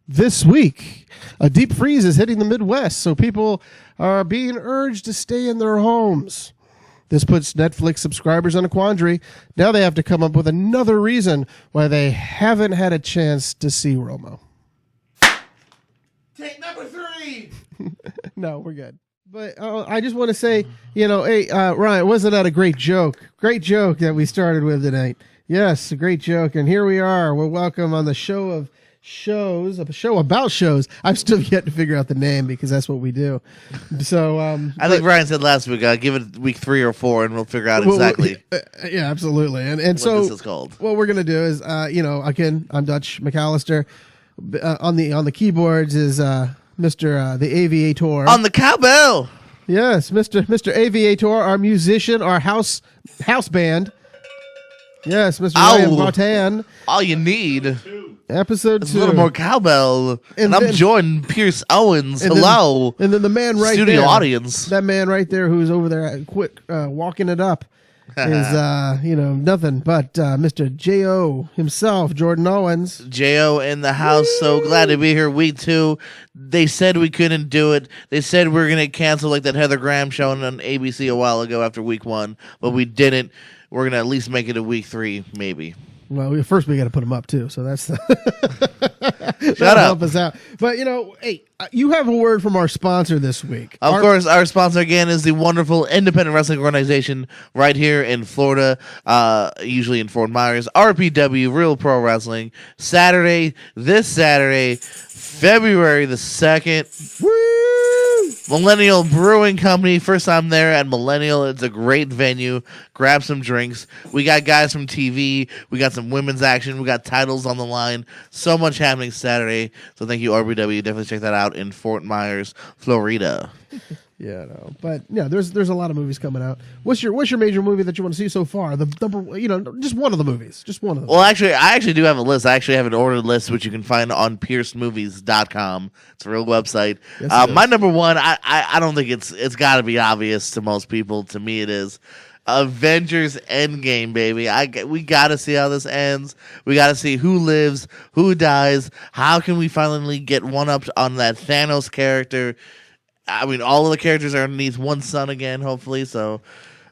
This week, a deep freeze is hitting the Midwest, so people are being urged to stay in their homes. This puts Netflix subscribers in a quandary. Now they have to come up with another reason why they haven't had a chance to see Romo. Take number 3. No, we're good. But I just want to say, hey, Ryan, wasn't that a great joke? Great joke that we started with tonight. Yes, a great joke. And here we are. We're welcome on the show of shows, a show about shows. I'm still yet to figure out the name because that's what we do. So I think Ryan said last week, give it week 3 or 4 and we'll figure out exactly yeah, absolutely. And what so this is called. What we're going to do is, again, I'm Dutch McAllister. On the keyboards is Mr. The Aviator. On the cowbell. Yes, Mr. Aviator, our musician, our house band. Yes, Mr. Ryan Bartan. All you need. Episode 2. A little more cowbell. And I'm Jordan Pierce Owens. Hello. And then the man right Studio there. audience. That man right there who's over there walking it up is, nothing but Mr. J.O. himself, Jordan Owens. J.O. in the house. Woo! So glad to be here. Week 2. They said we couldn't do it. They said we were going to cancel like that Heather Graham show on ABC a while ago after week 1. But we didn't. We're going to at least make it a week 3, maybe. Well, first we got to put them up too, so that's Shut that'll up. help us out. But hey, you have a word from our sponsor this week. Of course, our sponsor again is the wonderful independent wrestling organization right here in Florida, usually in Fort Myers. RPW, Real Pro Wrestling. This Saturday, February the 2nd. Woo! Millennial Brewing Company. First time there at Millennial. It's a great venue. Grab some drinks. We got guys from TV. We got some women's action. We got titles on the line. So much happening Saturday. So thank you, RBW. Definitely check that out in Fort Myers, Florida. Yeah, no, but yeah, there's a lot of movies coming out. What's your major movie that you want to see so far? The number, just one of the movies, just one of them. Well, actually, I do have a list. I actually have an ordered list which you can find on PierceMovies.com. It's a real website. Yes, my number one, I don't think it's got to be obvious to most people. To me, it is Avengers Endgame, baby. We got to see how this ends. We got to see who lives, who dies. How can we finally get one up on that Thanos character? I mean, all of the characters are underneath one sun again, hopefully. So,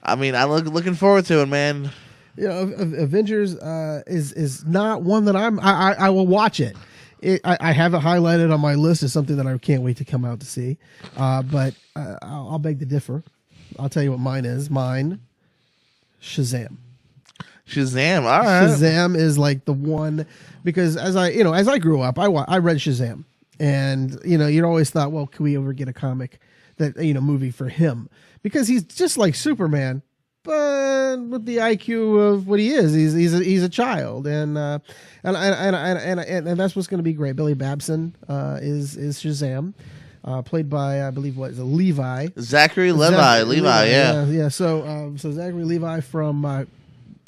I mean, I'm looking forward to it, man. Avengers is not one that I will watch it. I have it highlighted on my list as something that I can't wait to come out to see. But I'll beg to differ. I'll tell you what mine is. Mine, Shazam. Shazam, all right. Shazam is like the one because as I grew up, I read Shazam. And, you'd always thought, well, can we ever get a comic movie for him? Because he's just like Superman, but with the IQ of what he is. He's a child. And that's what's going to be great. Billy Babson is Shazam, played by, I believe, Levi. Zachary Levi, yeah. Yeah. So Zachary Levi from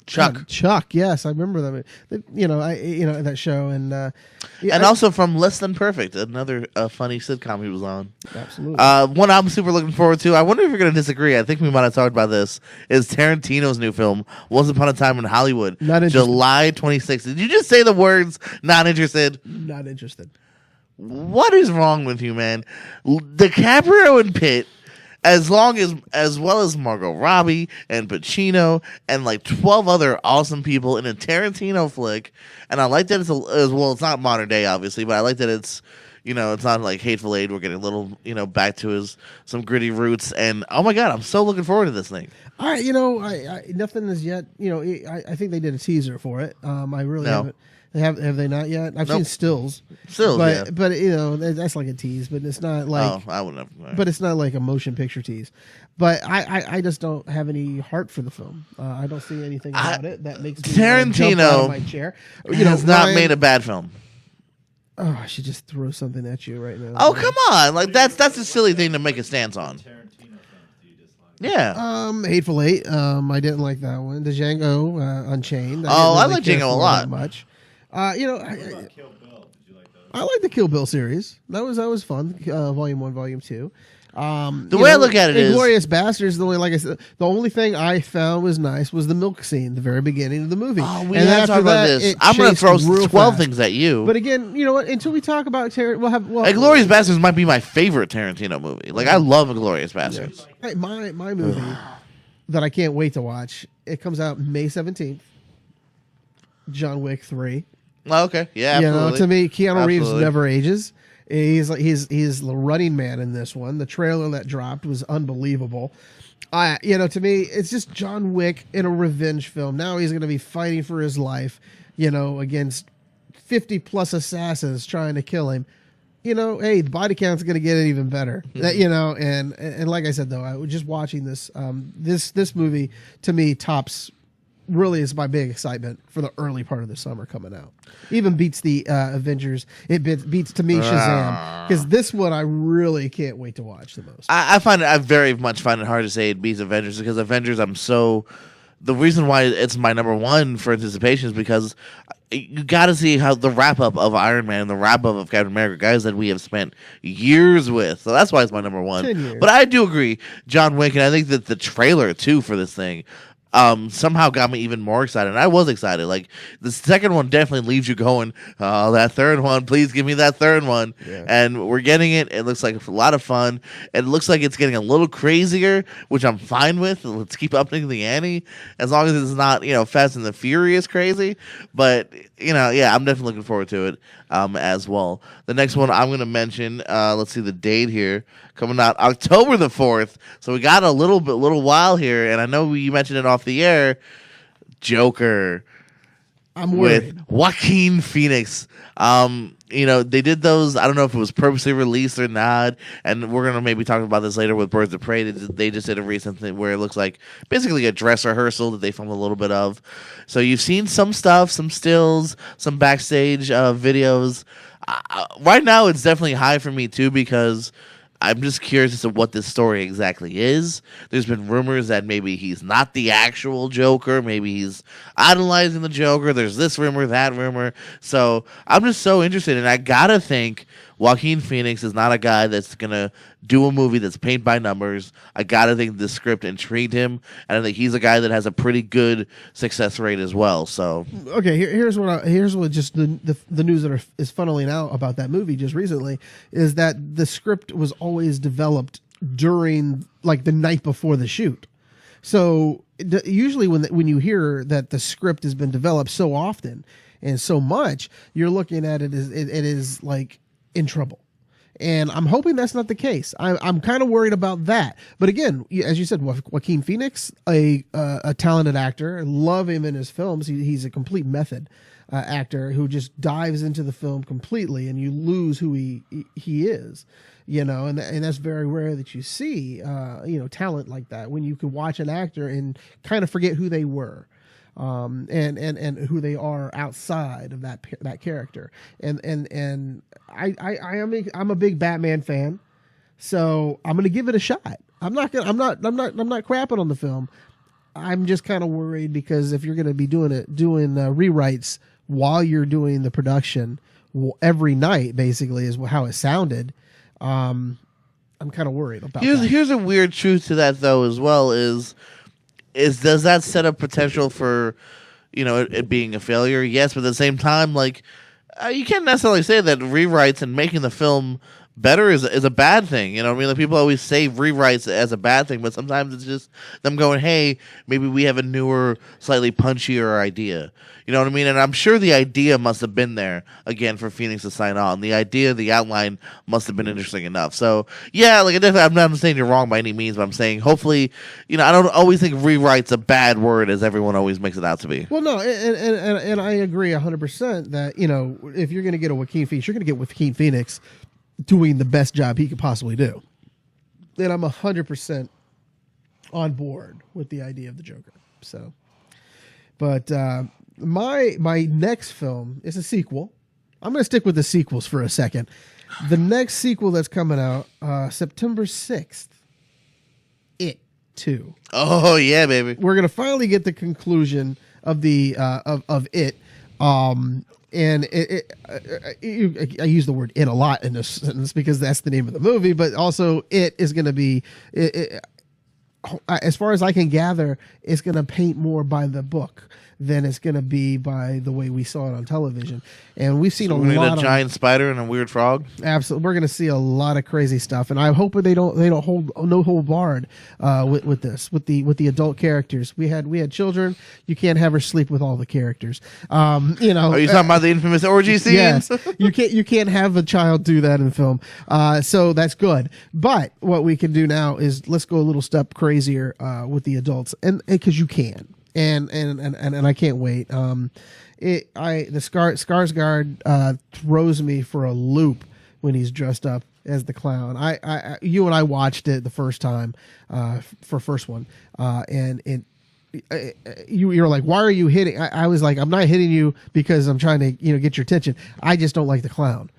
Chuck, yes, I remember that. That show, and also from Less Than Perfect, another funny sitcom he was on. Absolutely. One I'm super looking forward to. I wonder if you're going to disagree. I think we might have talked about this. Is Tarantino's new film Once Upon a Time in Hollywood, not interested. July 26th. Did you just say the words? Not interested. Not interested. What is wrong with you, man? DiCaprio and Pitt. As well as Margot Robbie and Pacino and like 12 other awesome people in a Tarantino flick, and I like that it's not modern day obviously, but I like that it's not like Hateful Eight. We're getting a little back to some gritty roots, and oh my god, I'm so looking forward to this thing. All right, I nothing is yet. I think they did a teaser for it. I really haven't. Have they not yet? I've seen stills, but that's like a tease, but it's not like I wouldn't have. But it's not like a motion picture tease. But I just don't have any heart for the film. I don't see anything about it that makes me Tarantino jump out of my chair. Has not made a bad film. Oh, I should just throw something at you right now. Oh, come on! Like that's a silly thing to make a stance on. Yeah. Hateful Eight. I didn't like that one. The Django Unchained. I like Django a lot. Much. I like the Kill Bill series. That was fun. Volume 1, Volume 2. The way I look at it is Inglourious Basterds. The only, like I said, the only thing I found was nice was the milk scene, the very beginning of the movie. Oh, we have to talk about this. I'm going to throw 12 things at you. But again, you know what? Until we talk about Tarantino, Inglourious Basterds might be my favorite Tarantino movie. Like, I love Inglourious Basterds. Yeah. Hey, my movie that I can't wait to watch. It comes out May 17th. John Wick 3. Oh, okay, yeah, absolutely. You know, to me, Keanu Reeves never ages. He's the running man in this one. The trailer that dropped was unbelievable. To me, it's just John Wick in a revenge film. Now he's going to be fighting for his life, against 50 plus assassins trying to kill him. Hey, the body count's going to get even better. And like I said, though, I was just watching this. This movie to me tops. Really is my big excitement for the early part of the summer coming out. Even beats the Avengers. It beats to me Shazam, because this one I really can't wait to watch the most. I very much find it hard to say it beats Avengers, because Avengers the reason why it's my number one for anticipation is because you got to see how the wrap up of Iron Man and the wrap up of Captain America, guys that we have spent years with. So that's why it's my number one. 10 years. But I do agree, John Wick, and I think that the trailer too for this thing somehow got me even more excited. And I was excited. Like, the second one definitely leaves you going, oh, that third one, please give me that third one. Yeah. And we're getting it. It looks like a lot of fun. It looks like it's getting a little crazier, which I'm fine with. Let's keep upping the ante, as long as it's not, Fast and the Furious crazy. But, I'm definitely looking forward to it as well. The next one I'm going to mention, let's see the date here, coming out October the 4th. So we got a little while here, and I know you mentioned it off the air. Joker. I'm worried. With Joaquin Phoenix. They did those. I don't know if it was purposely released or not. And we're going to maybe talk about this later with Birds of Prey. They just did a recent thing where it looks like basically a dress rehearsal that they filmed a little bit of. So you've seen some stuff, some stills, some backstage videos. Right now, it's definitely high for me, too, because I'm just curious as to what this story exactly is. There's been rumors that maybe he's not the actual Joker. Maybe he's idolizing the Joker. There's this rumor, that rumor. So I'm just so interested. And I got to think Joaquin Phoenix is not a guy that's going to do a movie that's paint by numbers. I got to think the script intrigued him. And I think he's a guy that has a pretty good success rate as well. So okay, here's what just the news that is funneling out about that movie just recently is that the script was always developed during, like, the night before the shoot. So usually when you hear that the script has been developed so often and so much, you're looking at it as it is like in trouble. And I'm hoping that's not the case. I'm kind of worried about that. But again, as you said, Joaquin Phoenix, a talented actor, love him in his films. He's a complete method actor who just dives into the film completely, and you lose who he is. And that's very rare that you see talent like that, when you can watch an actor and kind of forget who they were. And who they are outside of that character, and I'm a big Batman fan, so I'm gonna give it a shot. I'm not crapping on the film. I'm just kind of worried because if you're gonna be doing rewrites while you're doing the production every night, basically is how it sounded. I'm kind of worried about that. Here's a weird truth to that though as well is does that set up potential for, it being a failure? Yes, but at the same time, like, you can't necessarily say that rewrites and making the film better is a bad thing. Like, people always say rewrites as a bad thing, but sometimes it's just them going, hey, maybe we have a newer, slightly punchier idea. You know what I mean? And I'm sure the idea must have been there, again, for Phoenix to sign on. The outline must have been interesting enough. So, yeah, like, I'm not saying you're wrong by any means, but I'm saying hopefully, I don't always think rewrite's a bad word as everyone always makes it out to be. Well, no, and I agree 100% that, if you're going to get a Joaquin Phoenix, you're going to get Joaquin Phoenix doing the best job he could possibly do. And I'm 100% on board with the idea of the Joker. So, but my next film is a sequel. I'm going to stick with the sequels for a second. The next sequel that's coming out September 6th, It 2. Oh yeah, baby. We're going to finally get the conclusion of the of It. and I use the word "it" a lot in this sentence because that's the name of the movie, but also it is going to be. As far as I can gather, it's going to paint more by the book than it's going to be by the way we saw it on television. And we've seen So a we're gonna lot get a of giant spider and a weird frog. absolutely. We're going to see a lot of crazy stuff, and I hope they don't hold barred with this with the adult characters. We had children. You can't have her sleep with all the characters. Are you talking about the infamous orgy scene? Yes, you can't have a child do that in film. So that's good. But what we can do now is let's go a little step crazier with the adults, and because you can, and I can't wait. Skarsgård throws me for a loop when he's dressed up as the clown. You and I watched it the first time for first one, and you're like, why are you hitting? I was like, I'm not hitting you because I'm trying to get your attention. I just don't like the clown.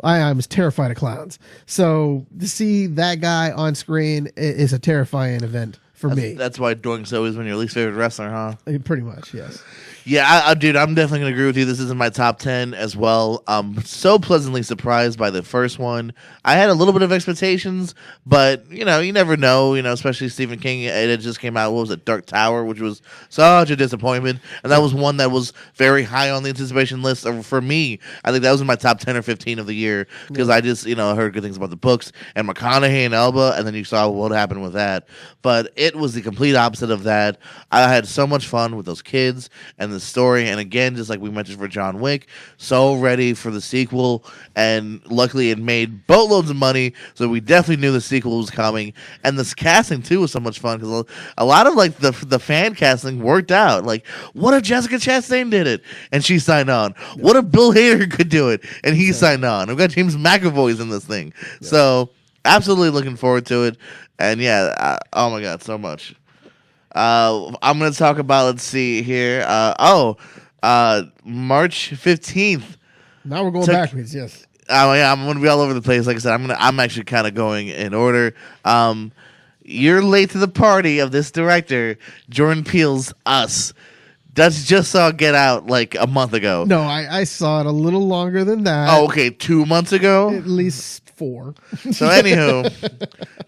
I'm terrified of clowns. So to see that guy on screen is a terrifying event for me. That's why Doink So is one of your least favorite wrestler, huh? Pretty much, yes. Yeah, dude, I'm definitely gonna agree with you. This is in my top 10 as well. I'm so pleasantly surprised by the first one. I had a little bit of expectations, but you never know. Especially Stephen King. It had just came out. What was it, Dark Tower, which was such a disappointment, and that was one that was very high on the anticipation list for me. I think that was in my top 10 or 15 of the year because I just heard good things about the books and McConaughey and Elba, and then you saw what happened with that. But it was the complete opposite of that. I had so much fun with those kids and the story, and again, just like we mentioned for John Wick, so ready for the sequel, and luckily it made boatloads of money, so we definitely knew the sequel was coming. And this casting too was so much fun because a lot of like the fan casting worked out. Like, what if Jessica Chastain did it and she signed on? What if Bill Hader could do it and he signed on? We've got James McAvoy's in this thing, so absolutely looking forward to it. And yeah, oh my god, so much. I'm going to talk about, let's see here. March 15th. Now we're going backwards, yes. Yeah, I'm going to be all over the place. Like I said, I'm actually kind of going in order. You're late to the party of this director, Jordan Peele's Us. Just saw Get Out like a month ago. No, I saw it a little longer than that. Oh, okay, 2 months ago? At least 4. So anywho,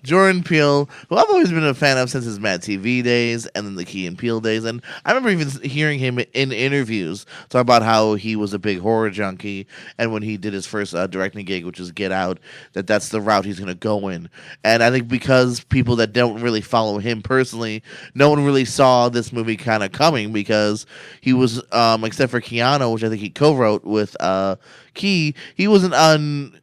Jordan Peele, who I've always been a fan of since his Mad TV days and then the Key and Peele days, and I remember even hearing him in interviews talk about how he was a big horror junkie, and when he did his first directing gig, which is Get Out, that's the route he's going to go in. And I think because people that don't really follow him personally, no one really saw this movie kind of coming because he was, except for Keanu, which I think he co-wrote with Key, he was an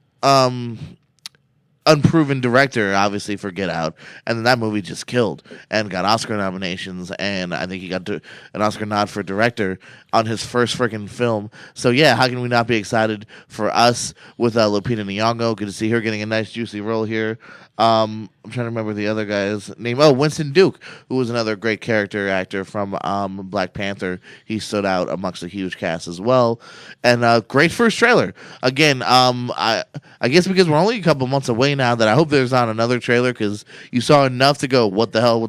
unproven director, obviously, for Get Out, and then that movie just killed and got Oscar nominations, and I think he got an Oscar nod for director on his first freaking film. So yeah, how can we not be excited for Us with Lupita Nyong'o? Good to see her getting a nice juicy role here. I'm trying to remember the other guy's name. Oh, Winston Duke, who was another great character actor from Black Panther. He stood out amongst a huge cast as well. And great first trailer. Again, I guess because we're only a couple months away now that I hope there's not another trailer because you saw enough to go, what the hell,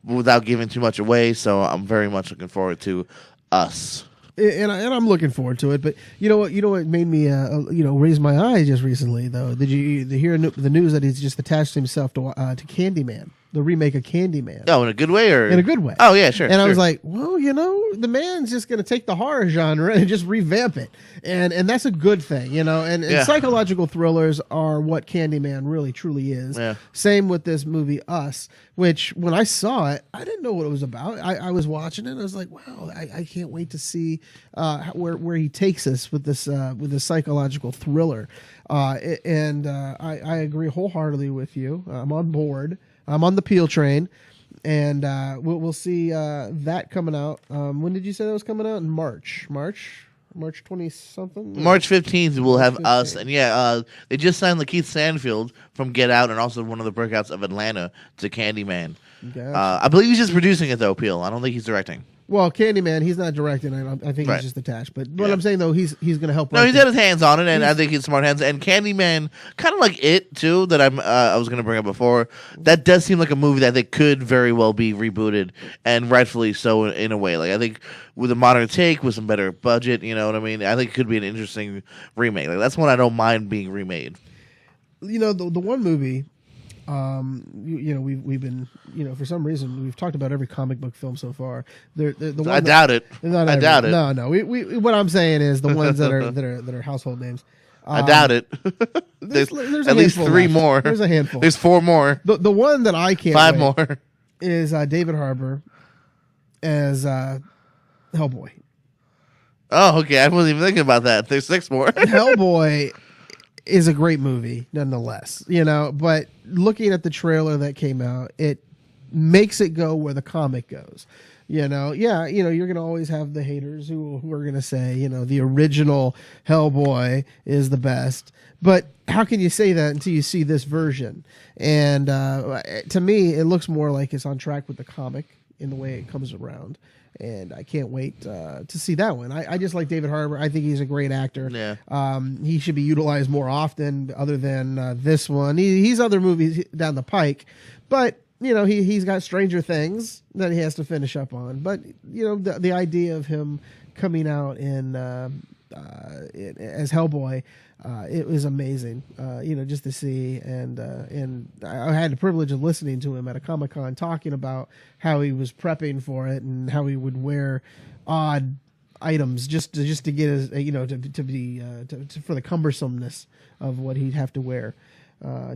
without giving too much away. So I'm very much looking forward to Us. And I'm looking forward to it, but you know what made me raise my eyes just recently though? Did you hear the news that he's just attached himself to Candyman, the remake of Candyman? Oh, in a good way or in a good way? Oh yeah, sure. And I was like, well, the man's just going to take the horror genre and just revamp it, and that's a good thing, And psychological thrillers are what Candyman really truly is. Yeah. Same with this movie Us, which when I saw it, I didn't know what it was about. I was watching it, and I was like, wow, I can't wait to see where he takes us with this psychological thriller. And I agree wholeheartedly with you. I'm on board. I'm on the Peele train, and we'll see that coming out. When did you say that was coming out? In March 20 something. March 15th we'll have Us, and they just signed Lakeith Stanfield from Get Out, and also one of the breakouts of Atlanta to Candyman. Gotcha. I believe he's just producing it though, Peele. I don't think he's directing. Well, Candyman, he's not directing. I think Right. he's just attached. But what Yeah. I'm saying though, he's going to help. No, write he's the- got his hands on it, and I think he's smart hands. And Candyman, kind of like It too, that I was going to bring up before. That does seem like a movie that I think could very well be rebooted, and rightfully so in a way. Like I think with a modern take, with some better budget, you know what I mean. I think it could be an interesting remake. Like that's one I don't mind being remade. You know, the one movie. You know, we've been, you know, for some reason we've talked about every comic book film so far. The one I doubt it. Not I every- doubt it. No. We what I'm saying is the ones that are household names. I doubt it. There's a at least handful 3 left. more. There's a handful. There's 4 more. The one that I can't 5 wait more. is David Harbour as Hellboy. Oh, okay. I wasn't even thinking about that. There's 6 more. Hellboy is a great movie, nonetheless. You know, but looking at the trailer that came out, it makes it go where the comic goes. You know, yeah, you know, you're gonna always have the haters who are gonna say, you know, the original Hellboy is the best. But how can you say that until you see this version? And to me, it looks more like it's on track with the comic in the way it comes around. And I can't wait to see that one. I just like David Harbour. I think he's a great actor. Yeah. He should be utilized more often, other than this one. He's other movies down the pike, but you know he's got Stranger Things that he has to finish up on. But you know the idea of him coming out as Hellboy. It was amazing, you know, just to see, and I had the privilege of listening to him at a Comic-Con talking about how he was prepping for it and how he would wear odd items just to get his, you know, for the cumbersomeness of what he'd have to wear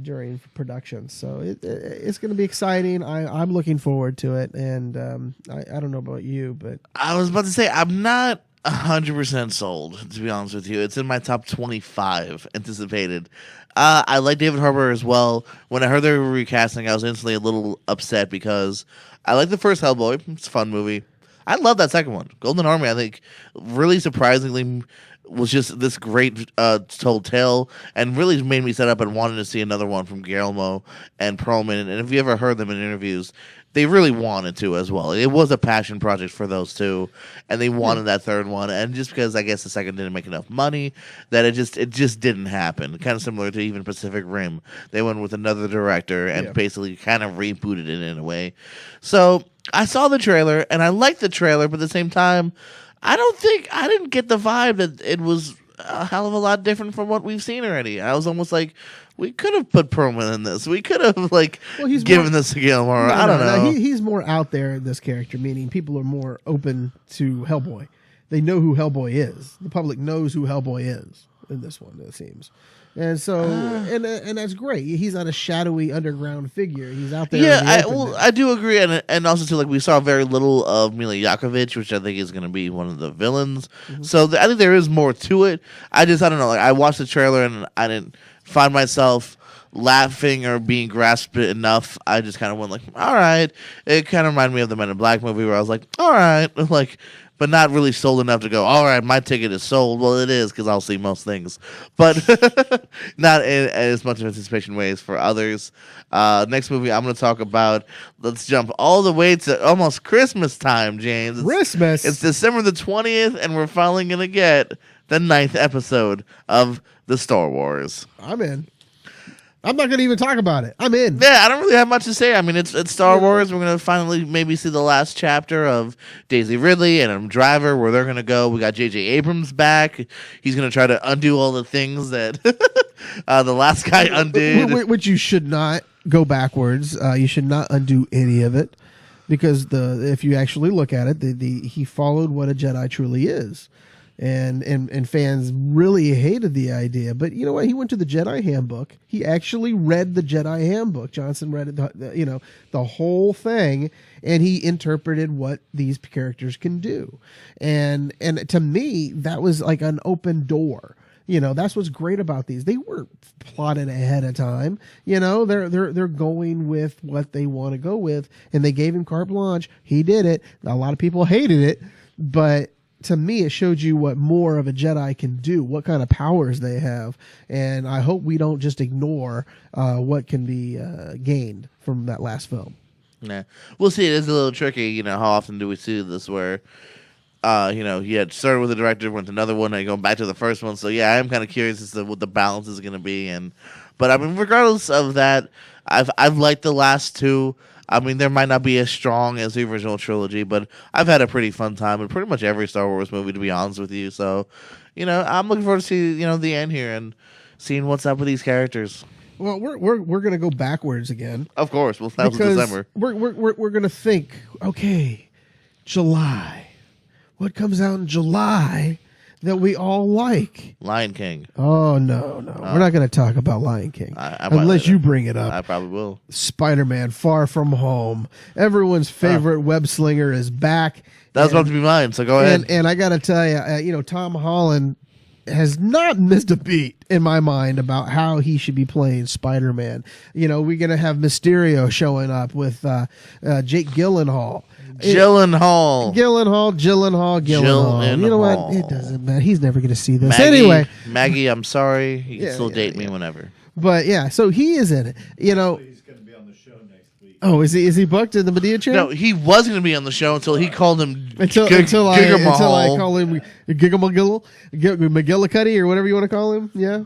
during production. So it's going to be exciting. I'm looking forward to it, and I don't know about you, but I was about to say, I'm not 100% sold, to be honest with you. It's in my top 25 anticipated. I like David Harbour as well. When I heard they were recasting, I was instantly a little upset because I like the first Hellboy. It's a fun movie. I love that second one. Golden Army, I think, really surprisingly was just this great told tale, and really made me set up and wanted to see another one from Guillermo and Perlman. And if you ever heard them in interviews, they really wanted to as well. It was a passion project for those two, and they wanted that third one. And just because I guess the second didn't make enough money, that it just didn't happen. Kind of similar to even Pacific Rim, they went with another director and basically kind of rebooted it in a way. So I saw the trailer and I liked the trailer, but at the same time, I didn't get the vibe that it was a hell of a lot different from what we've seen already. I was almost like, we could have put Perlman in this. We could have given this to Guillermo. I don't know. He's more out there, this character, meaning people are more open to Hellboy. They know who Hellboy is. The public knows who Hellboy is in this one, it seems. And so, and that's great. He's not a shadowy underground figure. He's out there. Yeah, I do agree, and also too, like we saw very little of Mila Jovovich, which I think is going to be one of the villains. Mm-hmm. So I think there is more to it. I don't know. Like I watched the trailer and I didn't find myself laughing or being grasped enough. I just kind of went like, all right. It kind of reminded me of the Men in Black movie where I was like, all right, like. But not really sold enough to go, all right, my ticket is sold. Well, it is because I'll see most things. But not in as much of anticipation ways for others. Next movie I'm going to talk about, let's jump all the way to almost Christmas time, James. Christmas? It's December the 20th, and we're finally going to get the 9th episode of the Star Wars. I'm in. I'm not going to even talk about it. I'm in. Yeah, I don't really have much to say. I mean, it's Star Wars. We're going to finally maybe see the last chapter of Daisy Ridley and Adam Driver, where they're going to go. We got J.J. Abrams back. He's going to try to undo all the things that the last guy undid. Which you should not go backwards. You should not undo any of it. Because if you actually look at it, he followed what a Jedi truly is. And fans really hated the idea. But you know what? He went to the Jedi Handbook. He actually read the Jedi Handbook. Johnson read it, the whole thing, and he interpreted what these characters can do. And to me, that was like an open door. You know, that's what's great about these. They weren't plotted ahead of time. You know, they're going with what they want to go with, and they gave him carte blanche. He did it. A lot of people hated it, but to me, it showed you what more of a Jedi can do, what kind of powers they have, and I hope we don't just ignore what can be gained from that last film. Yeah, we'll see. It is a little tricky. How often do we see this where, he had started with a director, went to another one, and going back to the first one. So yeah, I am kind of curious as to what the balance is going to be. But I mean, regardless of that, I've liked the last two. I mean, there might not be as strong as the original trilogy, but I've had a pretty fun time with pretty much every Star Wars movie, to be honest with you. So, I'm looking forward to see the end here and seeing what's up with these characters. Well, we're gonna go backwards again. Of course, that was December. We're gonna think. Okay, July. What comes out in July that we all like? Lion King. Oh no, we're not gonna talk about Lion King unless you bring it up. I probably will. Spider-Man: Far From Home. Everyone's favorite web slinger is back. That was about to be mine. So go ahead. And I gotta tell you, Tom Holland has not missed a beat in my mind about how he should be playing Spider-Man. We're going to have Mysterio showing up with Jake Gyllenhaal. Gyllenhaal. You know what? It doesn't matter. He's never going to see this. Anyway. Maggie, I'm sorry. You can still date me whenever. But yeah, so he is in it. He's going to be on the show next week. Oh, is he booked in the Medea chair? No, he was going to be on the show until he called him until I call him McGillicuddy or whatever you want to call him. Yeah.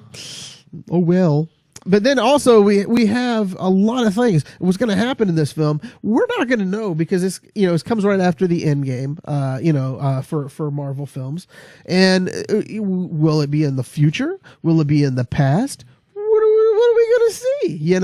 Oh well. But then also we have a lot of things. What's going to happen in this film, we're not going to know because it comes right after the end game. For Marvel films, and will it be in the future? Will it be in the past? What are we going to see?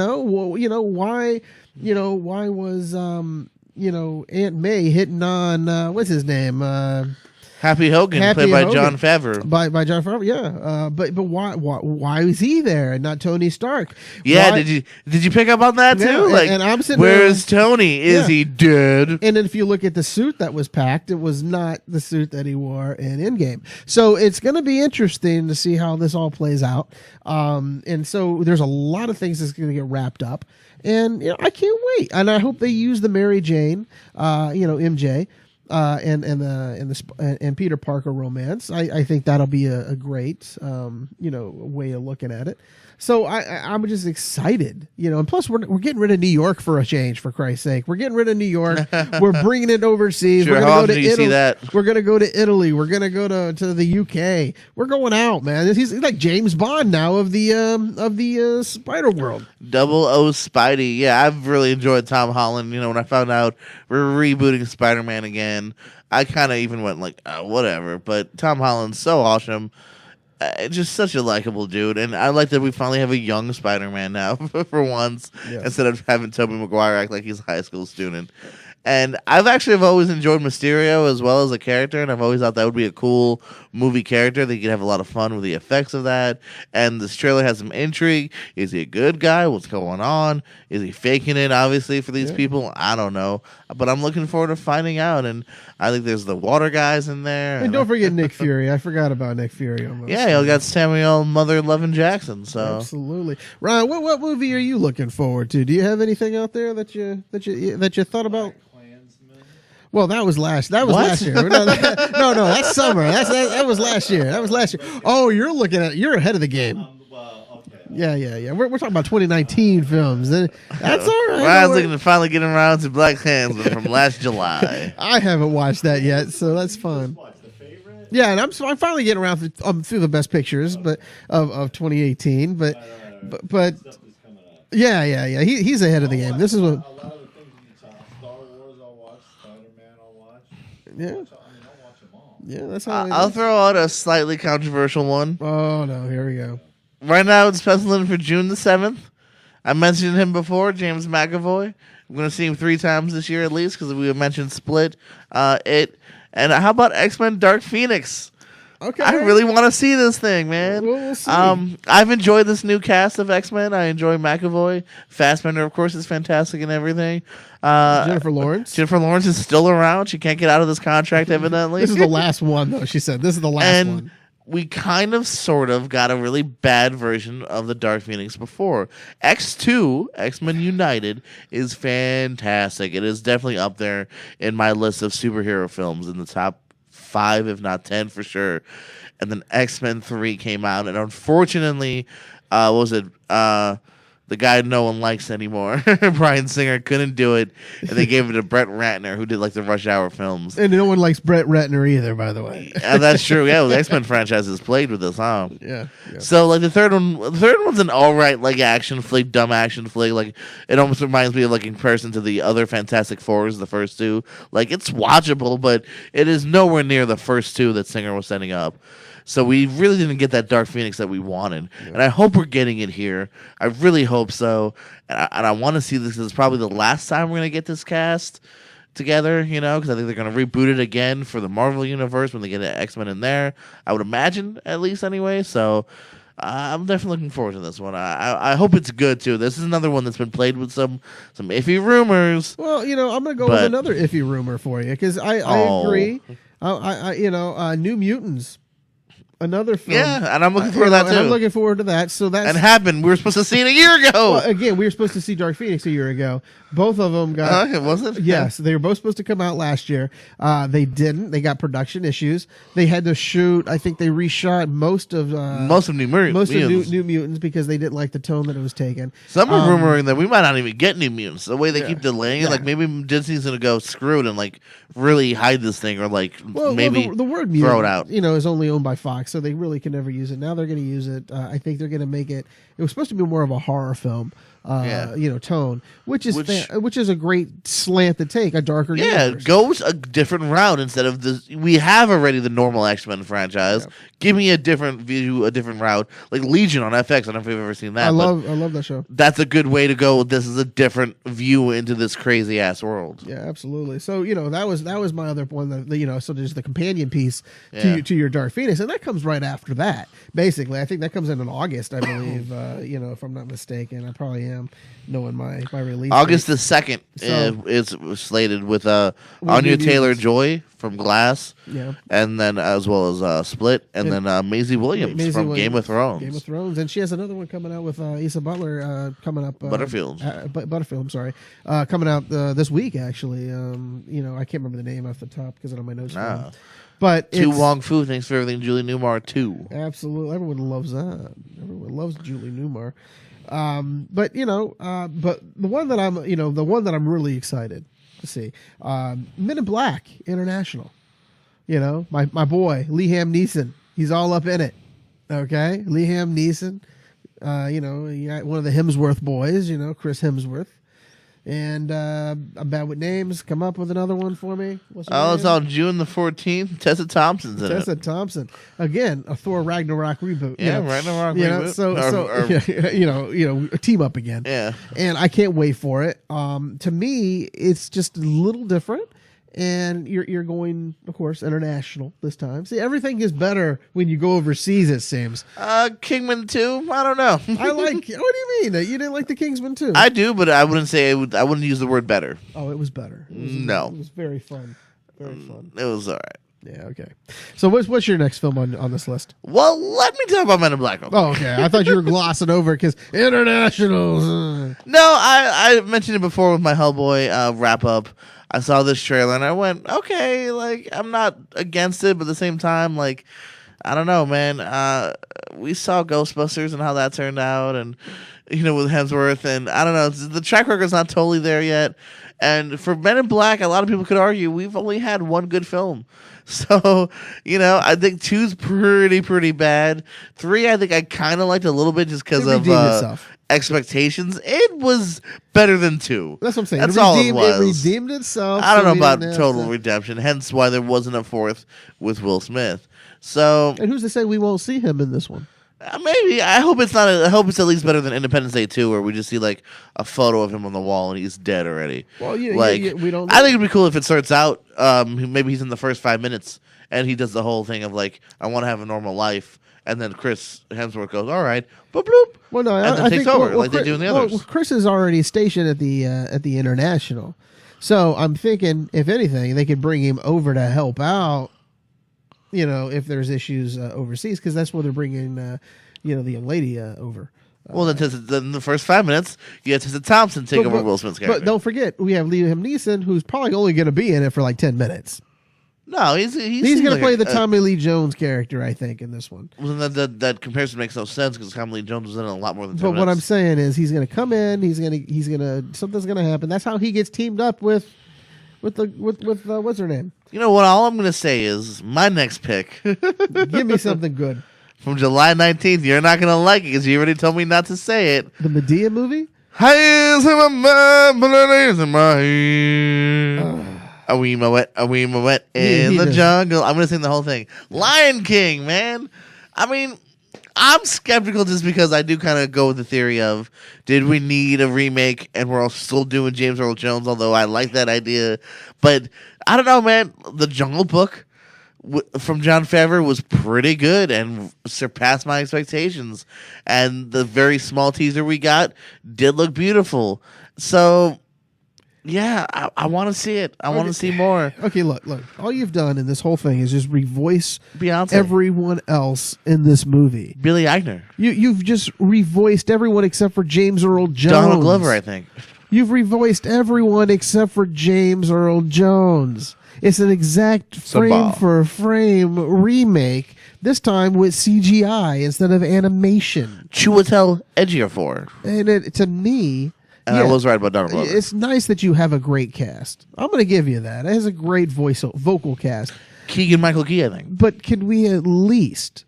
Why was Aunt May hitting on what's his name? Happy Hogan, played by Jon Favreau. By Jon Favreau, yeah. But why is he there and not Tony Stark? Yeah, did you pick up on that too? Yeah, and I'm sitting where's Tony? Is he dead? And then if you look at the suit that was packed, it was not the suit that he wore in Endgame. So it's going to be interesting to see how this all plays out. And so there's a lot of things that's going to get wrapped up. And I can't wait. And I hope they use the Mary Jane, MJ. And Peter Parker romance. I think that'll be a great way of looking at it. So I'm just excited, and plus we're getting rid of New York for a change, for Christ's sake. We're getting rid of New York. We're bringing it overseas. Sure, we're how often do you see that? We're gonna go to Italy. We're gonna go to the UK. We're going out, man. He's like James Bond now of the Spider World. 00 Spidey. Yeah, I've really enjoyed Tom Holland. When I found out we're rebooting Spider-Man again, I kind of even went like, whatever. But Tom Holland's so awesome. Just such a likable dude, and I like that we finally have a young Spider-Man now for once, instead of having Tobey Maguire act like he's a high school student. And I've always enjoyed Mysterio as well as a character, and I've always thought that would be a cool movie character. That you could have a lot of fun with the effects of that. And this trailer has some intrigue. Is he a good guy? What's going on? Is he faking it, obviously, for these people? I don't know. But I'm looking forward to finding out. And I think there's the water guys in there. And don't forget Nick Fury. I forgot about Nick Fury almost. Yeah, you got Samuel Mother Lovin' Jackson. So absolutely. Ryan, what movie are you looking forward to? Do you have anything out there that you thought about? Well, that was last year. No, that's summer. That was last year. Oh, you're ahead of the game. Okay. Yeah. We're talking about 2019 films. That's all right. Ryan's looking to finally get around to Black Klansman from last July. I haven't watched that yet, so that's fun. The Favorite? Yeah, and I'm finally getting around through the best pictures, but of 2018. But yeah. He's ahead of the game. This is what. A lot of the things you talk. Star Wars, I'll watch. Spider-Man, I'll watch. Yeah. I'll watch them all. Yeah, that's how I'll throw out a slightly controversial one. Oh no, here we go. Right now, it's penciling for June the 7th. I mentioned him before, James McAvoy. I'm going to see him 3 times this year at least because we mentioned Split, and how about X-Men Dark Phoenix? Okay. I really want to see this thing, man. We'll see. I've enjoyed this new cast of X-Men. I enjoy McAvoy. Fassbender, of course, is fantastic and everything. Jennifer Lawrence. Jennifer Lawrence is still around. She can't get out of this contract, evidently. This is the last one, though, she said. This is the last one. We kind of sort of got a really bad version of the Dark Phoenix before. X2, X-Men United, is fantastic. It is definitely up there in my list of superhero films in the top 5, if not 10 for sure. And then X-Men 3 came out, and unfortunately, the guy no one likes anymore. Bryan Singer couldn't do it, and they gave it to Brett Ratner, who did like the Rush Hour films. And no one likes Brett Ratner either, by the way. That's true. Yeah, the X-Men franchise has played with this, huh? Yeah. So like the third one's an all right like action flick, dumb action flick. Like it almost reminds me of like in comparison to the other Fantastic Fours, the first two. Like it's watchable, but it is nowhere near the first two that Singer was setting up. So we really didn't get that Dark Phoenix that we wanted, and I hope we're getting it here. I really hope so, and I want to see this. This is probably the last time we're gonna get this cast together, you know, because I think they're gonna reboot it again for the Marvel universe when they get X-Men in there. I would imagine, at least anyway. So I'm definitely looking forward to this one. I hope it's good too. This is another one that's been played with some iffy rumors. Well, you know, I'm gonna go with another iffy rumor for you because I agree. New Mutants. Another film. Yeah, and I'm looking forward to that too. And I'm looking forward to that. So that's and happened. We were supposed to see it a year ago. Well, again, we were supposed to see Dark Phoenix a year ago. Both of them got. It wasn't. Yes, they were both supposed to come out last year. They didn't. They got production issues. They had to shoot. I think they reshot most of New Mutants. New Mutants because they didn't like the tone that it was taken. Some are rumoring that we might not even get New Mutants. The way they keep delaying it, like maybe Disney's gonna go screw it and like really hide this thing, or like maybe the word mutant, throw it out. You know, is only owned by Fox, so they really can never use it. Now they're going to use it. I think they're going to make it. It was supposed to be more of a horror film, tone, which is a great slant to take, a darker. universe. Goes a different route instead of this. We have already the normal X-Men franchise. Yeah. Give me a different view, a different route, like Legion on FX. I don't know if you've ever seen that. I love that show. That's a good way to go. This is a different view into this crazy ass world. Yeah, absolutely. So that was my other one. So there's the companion piece to your Dark Phoenix, and that comes right after that. Basically, I think that comes in August, I believe. If I'm not mistaken, I probably am, knowing my release. August the 2nd is slated with Anya Taylor-Joy from Glass, and then as well as Split, and then Maisie Williams from Game of Thrones. Game of Thrones, and she has another one coming out with Issa Butler coming up. Butterfield. Butterfield, I'm sorry, coming out this week actually. I can't remember the name off the top because I don't have my notes. But Tu Wong Fu, thanks for everything, Julie Newmar 2. Absolutely, everyone loves that. Everyone loves Julie Newmar. But the one that I'm really excited to see, Men in Black International. My boy Liam Neeson, he's all up in it. Okay, Liam Neeson, one of the Hemsworth boys, Chris Hemsworth. And I'm bad with names. Come up with another one for me. It's on June the 14th. Tessa Thompson's in it. Tessa Thompson. Again, a Thor Ragnarok reboot. Yeah, Ragnarok reboot. A team up again. Yeah. And I can't wait for it. To me, it's just a little different. And you're going, of course, international this time. See, everything is better when you go overseas, it seems. Kingman 2? I don't know. What do you mean? You didn't like the Kingsman 2? I do, but I wouldn't say I wouldn't use the word better. Oh, it was better. No. It was very fun. Very fun. It was all right. Yeah, okay. So what's your next film on this list? Well, let me talk about Men in Black. Oh, okay. I thought you were glossing over because internationals. No, I mentioned it before with my Hellboy wrap up. I saw this trailer and I went, okay, like I'm not against it, but at the same time, like I don't know, man. We saw Ghostbusters and how that turned out, and with Hemsworth, and I don't know, the track record's not totally there yet. And for Men in Black, a lot of people could argue we've only had one good film. So, I think 2's pretty bad. 3, I think I kind of liked a little bit just because of expectations. It was better than 2. That's what I'm saying. That's all it was. It redeemed itself. I don't know about total redemption, hence why there wasn't a 4th with Will Smith. So, and who's to say we won't see him in this one? Maybe. I hope it's not. I hope it's at least better than Independence Day 2, where we just see like a photo of him on the wall and he's dead already. Well, we don't. I think it'd be cool if it starts out. Maybe he's in the first 5 minutes and he does the whole thing of like, I want to have a normal life, and then Chris Hemsworth goes, "All right, bloop bloop," well, no, and then I takes think, over like they do in the others. Well, Chris is already stationed at the International, so I'm thinking if anything they could bring him over to help out. If there's issues overseas, because that's where they're bringing. The young lady over. Well, then the first 5 minutes, you have Tessa Thompson take over Will Smith's character. But don't forget, we have Liam Neeson, who's probably only going to be in it for like 10 minutes. No, he's He's going to play the Tommy Lee Jones character, I think, in this one. Well, that comparison makes no sense because Tommy Lee Jones was in it a lot more than 10 But what I'm minutes. saying is, he's going to come in. He's going to something's going to happen. That's how he gets teamed up with what's her name? You know what? All I'm going to say is my next pick Give me something good. from July 19th. You're not going to like it because you already told me not to say it. The Medea movie. Hands in my mind, blood in my hand. A wee wet in He the does. jungle. I'm gonna sing the whole thing. Lion King, man. I mean, I'm skeptical just because I do kind of go with the theory of did we need a remake and we're all still doing James Earl Jones, although I like that idea. But I don't know, man. The Jungle Book from Jon Favreau was pretty good and surpassed my expectations. And the very small teaser we got did look beautiful. So, yeah, I want to see it. I want to see more. Okay, look. All you've done in this whole thing is just revoice Beyonce. everyone else in this movie. Billy Eichner. You've just revoiced everyone except for James Earl Jones. Donald Glover, I think. You've revoiced everyone except for James Earl Jones. It's an exact frame Sabal. for frame remake, this time with CGI instead of animation. Chiwetel Ejiofor. And to me, And I was right about Donald Glover. it's nice that you have a great cast. I'm going to give you that. It has a great vocal cast. Keegan-Michael Key, I think. But can we at least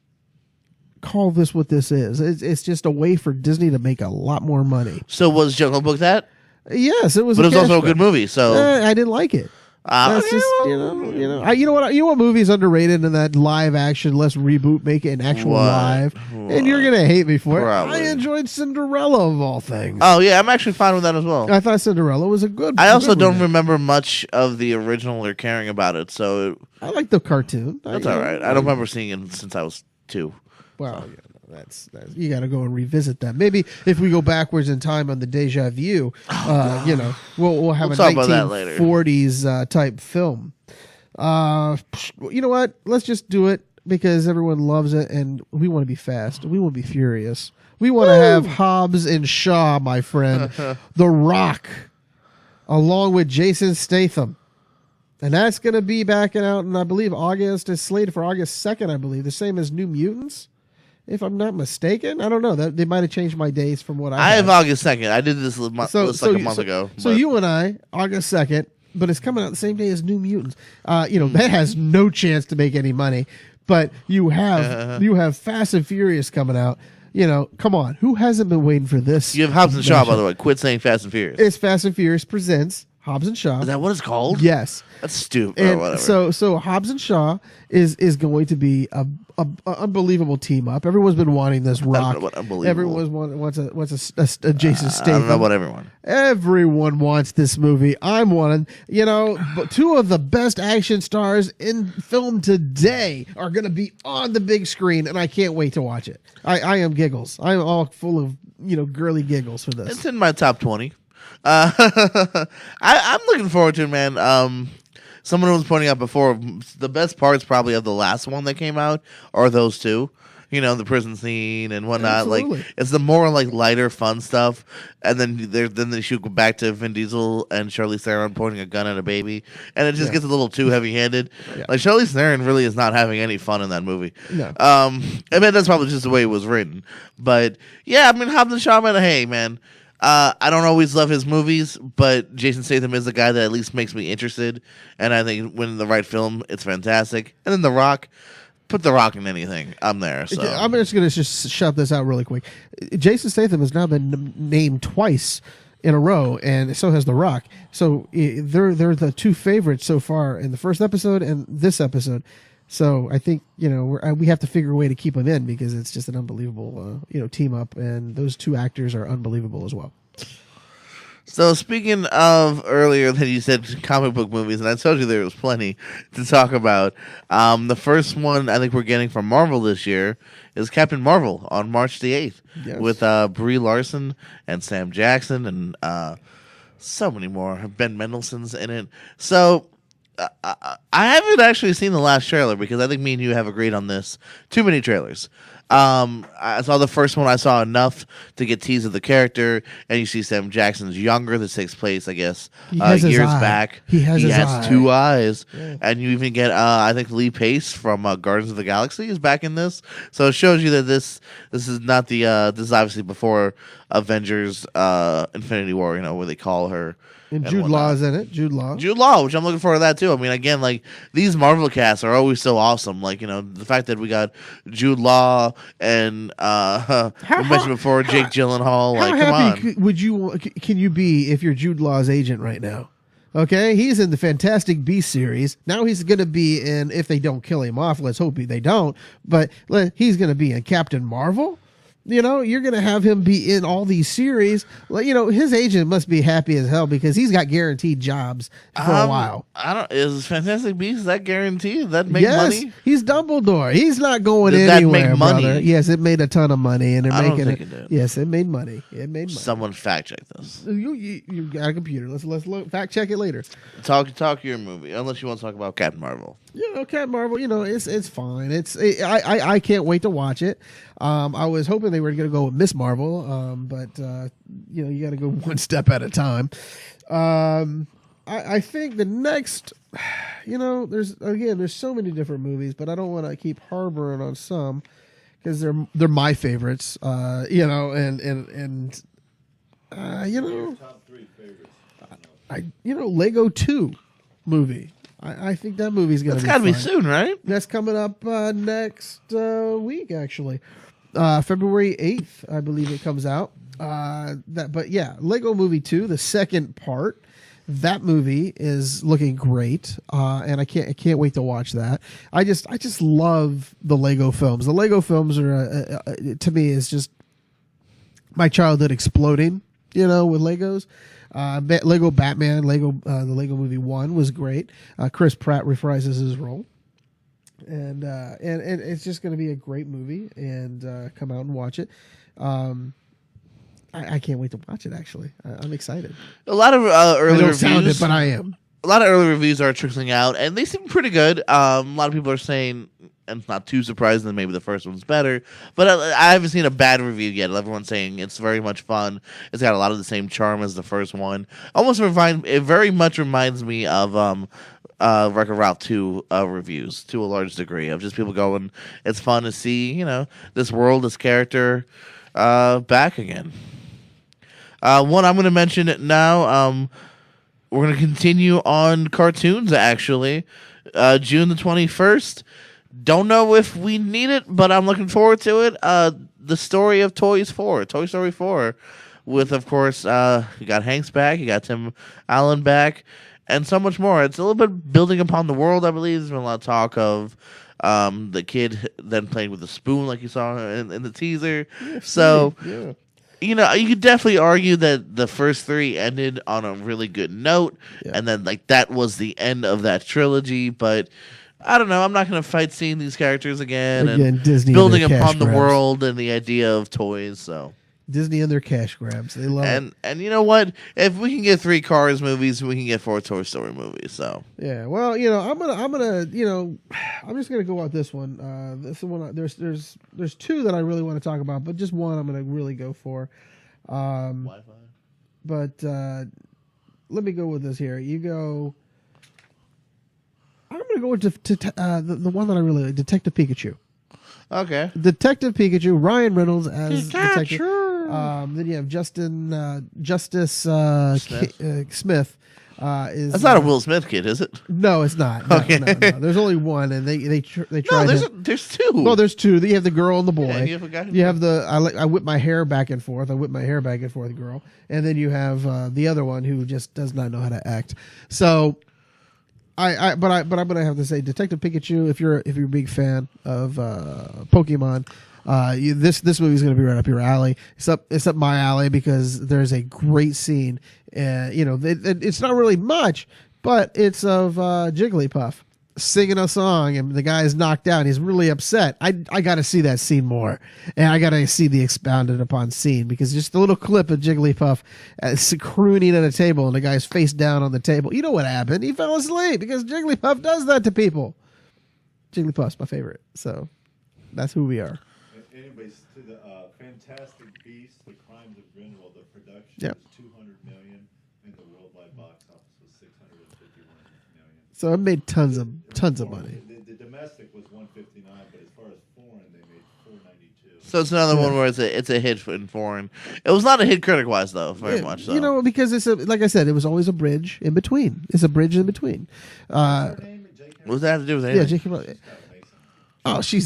call this what this is? It's just a way for Disney to make a lot more money. So was Jungle Book that? Yes, it was. But it was cash also a grab. good movie, so... I didn't like it. That's okay, just well, you know what movie's underrated in that live action. Let's reboot, make it an actual What? live, and you're gonna hate me for Probably. it. I enjoyed Cinderella of all things. Oh, yeah, I'm actually fine with that as well. I thought Cinderella was a good. I also good don't remake. remember much of the original or caring about it, so I like the cartoon. that's all right. I don't remember seeing it since I was 2. Well, that's you got to go and revisit that. Maybe if we go backwards in time on the Deja Vu, we'll have We'll a talk about that later. 1940s type film. You know what? Let's just do it because everyone loves it, and we want to be fast. We want to be furious. We want to have Hobbs and Shaw, my friend, The Rock, along with Jason Statham. And that's going to be backing out in, I believe, August. It's slated for August 2nd, I believe. The same as New Mutants, if I'm not mistaken. I don't know. They might have changed my days from what I I had. have August 2nd. I did this list like a month ago. So but- you and I, August 2nd, but it's coming out the same day as New Mutants. That has no chance to make any money. But you have Fast and Furious coming out. Come on. Who hasn't been waiting for this? You have Hobbs and Shaw, by the way. Quit saying Fast and Furious. It's Fast and Furious presents Hobbs and Shaw. Is that what it's called? Yes. That's stupid. Or And whatever. so Hobbs and Shaw is going to be a unbelievable team up. Everyone's been wanting this Rock. know what unbelievable. Everyone wants a Jason I Statham. don't know about everyone. Everyone wants this movie. I'm one. But two of the best action stars in film today are going to be on the big screen, and I can't wait to watch it. I am giggles. I'm all full of girly giggles for this. It's in my top 20. I'm looking forward to it, man. Someone was pointing out before, the best parts probably of the last one that came out are those two. The prison scene and whatnot. Absolutely. Like it's the more like lighter, fun stuff, and then they shoot back to Vin Diesel and Charlize Theron pointing a gun at a baby, and it just gets a little too heavy-handed. Yeah. Like Charlize Theron really is not having any fun in that movie. No. I mean that's probably just the way it was written, but yeah, I mean Hobbs and Shaw, man, hey man. I don't always love his movies, but Jason Statham is the guy that at least makes me interested, and I think when in the right film, it's fantastic. And then The Rock, put The Rock in anything, I'm there. So I'm just going to just shove this out really quick. Jason Statham has now been named twice in a row, and so has The Rock. So they're the two favorites so far in the first episode and this episode. So I think we have to figure a way to keep them in because it's just an unbelievable team up, and those two actors are unbelievable as well. So speaking of earlier that you said comic book movies, and I told you there was plenty to talk about. The first one I think we're getting from Marvel this year is Captain Marvel on March the 8th Yes. with Brie Larson and Sam Jackson and so many more. Ben Mendelsohn's in it. So I haven't actually seen the last trailer because I think me and you have agreed on this. Too many trailers. I saw the first one. I saw enough to get teased of the character, and you see Sam Jackson's younger. This takes place, I guess, He has his years eye. back. He has his eye. 2 eyes, Yeah. and you even get, I think, Lee Pace from Guardians of the Galaxy is back in this. So it shows you that this is not the this is obviously before Avengers Infinity War. You know, where they call her. And and Jude whatnot. Law's in it. Jude Law. Jude Law, which I'm looking forward to that too. I mean, again, like these Marvel casts are always so awesome. Like, you know, the fact that we got Jude Law and we mentioned before Jake Gyllenhaal. How Like, come happy on. would you can you be if you're Jude Law's agent right now? Okay, he's in the Fantastic Beasts series. Now he's going to be in, if they don't kill him off, let's hope they don't, but he's going to be in Captain Marvel. You know, you're going to have him be in all these series. Well, you know, his agent must be happy as hell because he's got guaranteed jobs for a while. I don't. Is Fantastic Beasts that guaranteed? That make Yes, money? he's Dumbledore. He's not going Did that anywhere, make money? brother. Yes, it made a ton of money, and they're I don't making think it did. Yes, it made money. It made money. Someone fact check this. You got a computer. Let's look, fact check it later. Talk your movie, unless you want to talk about Captain Marvel. You know, Captain Marvel. You know, it's fine. I can't wait to watch it. I was hoping they were going to go with Miss Marvel, but you know, you got to go one step at a time. I think the next, you know, there's so many different movies, but I don't want to keep harboring on some because they're my favorites. You know, and you know, Top 3 favorites. Lego 2 movie. I think that movie's gonna That's be got to be fun. soon, right? That's coming up next week, actually, February 8th, I believe it comes out. But yeah, Lego Movie 2, the second part. That movie is looking great, and I can't wait to watch that. I just love the Lego films. The Lego films are to me is just my childhood exploding. You know, with Legos. Lego Batman, the Lego Movie 1 was great. Chris Pratt reprises his role, and it's just going to be a great movie. And come out and watch it. I can't wait to watch it. Actually, I'm excited. A lot of I early don't reviews. sound it, but I am. A lot of early reviews are trickling out, and they seem pretty good. A lot of people are saying, and it's not too surprising that maybe the first one's better, but I haven't seen a bad review yet. Everyone's saying it's very much fun. It's got a lot of the same charm as the first one. It very much reminds me of Wreck-It Ralph 2 reviews to a large degree, of just people going, it's fun to see, you know, this world, this character back again. One I'm going to mention now. We're going to continue on cartoons, actually. June the 21st. Don't know if we need it, but I'm looking forward to it. The story of Toy Story 4. With, of course, you got Hanks back, you got Tim Allen back, and so much more. It's a little bit building upon the world, I believe. There's been a lot of talk of the kid then playing with a spoon, like you saw in the teaser. So... yeah. You know, you could definitely argue that the first 3 ended on a really good note, and then like that was the end of that trilogy. But I don't know. I'm not going to fight seeing these characters again and Disney building and their cash upon the grabs. world and the idea of toys. So Disney and their cash grabs. They love it. and you know what? If we can get 3 Cars movies, we can get 4 Toy Story movies. So Yeah, well, you know, I'm gonna, you know, I'm just gonna go out this one. This one, there's 2 that I really want to talk about, but just one I'm gonna really go for. But let me go with this here. You go. I'm gonna go with the one that I really like, Detective Pikachu. okay, Detective Pikachu, Ryan Reynolds as Detective. Pikachu. Then you have Justice Smith. Is That's not a Will Smith kid, is it? No, it's not. No, Okay. no. There's only one, and they No, tried. there's 2. Well, there's 2. You have the girl and the boy. Yeah, you have a guy who- You have the I whip my hair back and forth. Girl, and then you have the other one who just does not know how to act. So, but I'm gonna have to say Detective Pikachu. If you're a big fan of Pokemon. This movie is going to be right up your alley. It's up my alley because there's a great scene. You know, it's not really much, but it's of Jigglypuff singing a song, and the guy is knocked out. He's really upset. I got to see that scene more, and I got to see the expounded upon scene because just a little clip of Jigglypuff crooning at a table, and the guy's face down on the table. You know what happened? He fell asleep because Jigglypuff does that to people. Jigglypuff's my favorite, so that's who we are. Any anyways, to the Fantastic Beasts: The Crimes of Grindelwald, the production Yep. was $200 million, and the worldwide box office was $651 million. So it made tons of money. The domestic was 159, but as far as foreign, they made 492. So it's another one where it's a hit in foreign. It was not a hit critic wise though, very much so. You know, because it's like I said, it was always a bridge in between. It's a bridge in between. Her name, J.K. What does that have to do with Yeah, anything? J.K. Rowling. Oh, she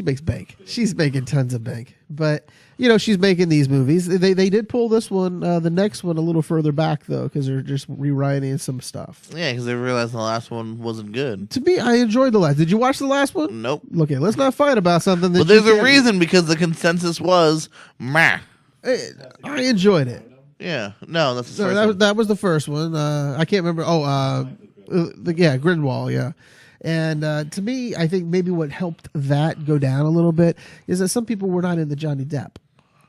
makes bank. She's making tons of bank. But you know, she's making these movies. They did pull this one, the next one, a little further back though, because they're just rewriting some stuff. Yeah, because they realized the last one wasn't good. To me, I enjoyed the last. Did you watch the last one? Nope. Okay, let's not fight about something that. But there's you a can't- reason, because the consensus was meh. I enjoyed it. Yeah, no, that's the So first that was, one. that was the first one. I can't remember. Grindelwald. Yeah. And to me, I think maybe what helped that go down a little bit is that some people were not into Johnny Depp,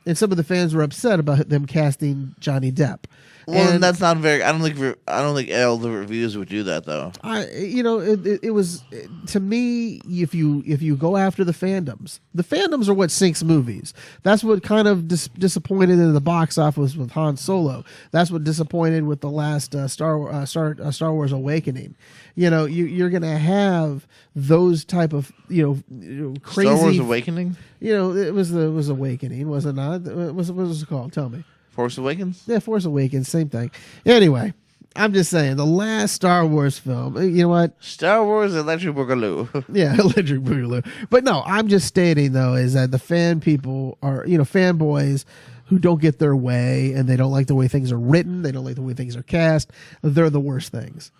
and some of the fans were upset about them casting Johnny Depp. Well, And that's not very. I don't think all the reviews would do that though. it was to me. If you go after the fandoms are what sinks movies. That's what kind of disappointed in the box office with Han Solo. That's what disappointed with the last Star Wars Awakening. You know, you're gonna have those type of crazy Star Wars Awakening, You know, it was Awakening, was it not? What was it called? Tell me. Force Awakens. Yeah, Force Awakens, same thing. Anyway, I'm just saying, the last Star Wars film, you know what? Star Wars Electric Boogaloo. Yeah, Electric Boogaloo. But no, I'm just stating, though, is that the fan people are, fanboys who don't get their way and they don't like the way things are written, they don't like the way things are cast. They're the worst things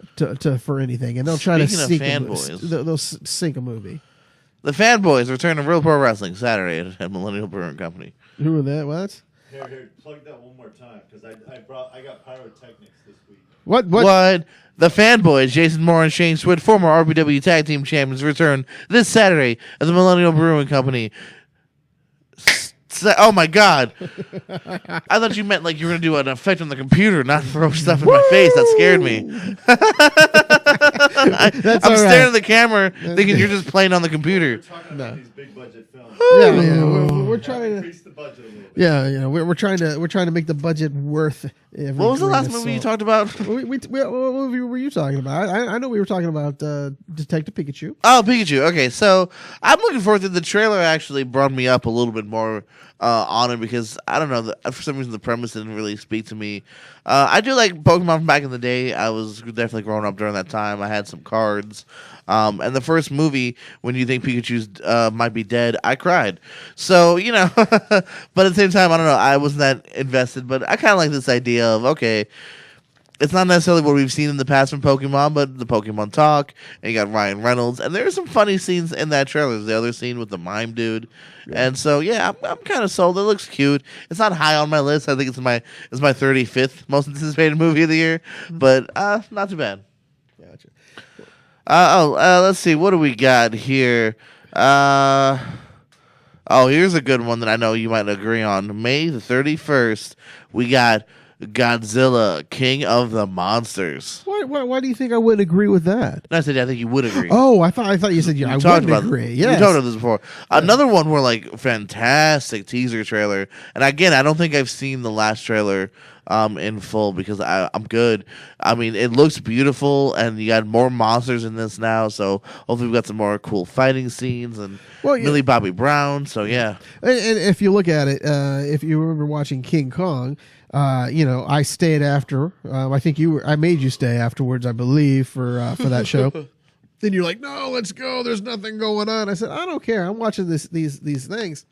for anything. And they'll try to Speaking sink of fanboys. they'll sink a movie. The Fanboys return to Real Pro Wrestling Saturday at Millennial Brewing Company. Who are that? What? Here, plug that one more time, because I got pyrotechnics this week. What? The Fanboys, Jason Moore and Shane Swift, former RBW Tag Team Champions, return this Saturday at the Millennial Brewing Company. Oh my God! I thought you meant like you were gonna do an effect on the computer, not throw stuff in my face. That scared me. That's I'm all staring right. at the camera, thinking you're just playing on the computer. We're talking about these big budget films. Yeah, we're trying to. Increase the budget a little bit. Yeah, we're trying to make the budget worth. Every What was the grain last of movie you salt. talked about? What movie were you talking about? I know we were talking about Detective Pikachu. Oh, Pikachu. Okay, so I'm looking forward to the trailer. Actually, brought me up a little bit more on it because I don't know. For some reason, the premise didn't really speak to me. I do like Pokemon from back in the day. I was definitely growing up during that time. I had some cards. And the first movie, when you think Pikachu's might be dead, I cried. So, but at the same time, I don't know. I wasn't that invested, but I kind of like this idea of, okay, it's not necessarily what we've seen in the past from Pokemon, but the Pokemon talk, and you got Ryan Reynolds, and there's some funny scenes in that trailer. There's the other scene with the mime dude, and so yeah, I'm kind of sold. It looks cute. It's not high on my list. I think it's my 35th most anticipated movie of the year, but not too bad. Gotcha. Let's see, what do we got here? Here's a good one that I know you might agree on. May the 31st, we got Godzilla, King of the Monsters. Why do you think I wouldn't agree with that? And I said I think you would agree. Oh, I thought you said I talked wouldn't about agree. We Yes. talked about this before. Another one where like fantastic teaser trailer, and again, I don't think I've seen the last trailer in full because I'm good. I mean, it looks beautiful, and you got more monsters in this now, so hopefully we've got some more cool fighting scenes and Millie Bobby Brown. So yeah, and if you look at it, if you remember watching King Kong. I stayed after. I think I made you stay afterwards, I believe, for that show. Then you're like, no, let's go. There's nothing going on. I said, I don't care. I'm watching these things.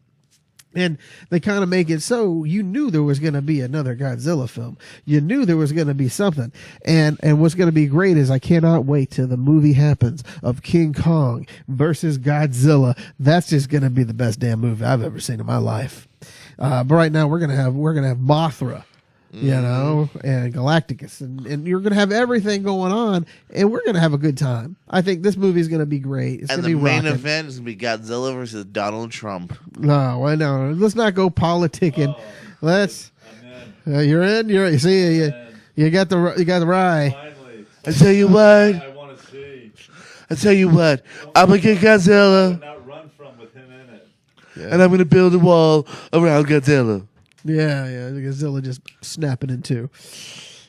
And they kind of make it so you knew there was going to be another Godzilla film. You knew there was going to be something. And what's going to be great is I cannot wait till the movie happens of King Kong versus Godzilla. That's just going to be the best damn movie I've ever seen in my life. But right now we're gonna have Mothra, and Galacticus, and you're gonna have everything going on, and we're gonna have a good time. I think this movie is gonna be great. It's and gonna the be main rocking. event is gonna be Godzilla versus Donald Trump. No, I know. Let's not go politicking. Let's. I'm in. You're in. You see. You got the rye. Finally. I tell you what. I want to see. I tell you what. I'm gonna get Godzilla. Not run from with him in it. and I'm going to build a wall around Godzilla. Yeah, the Godzilla just snapping in two.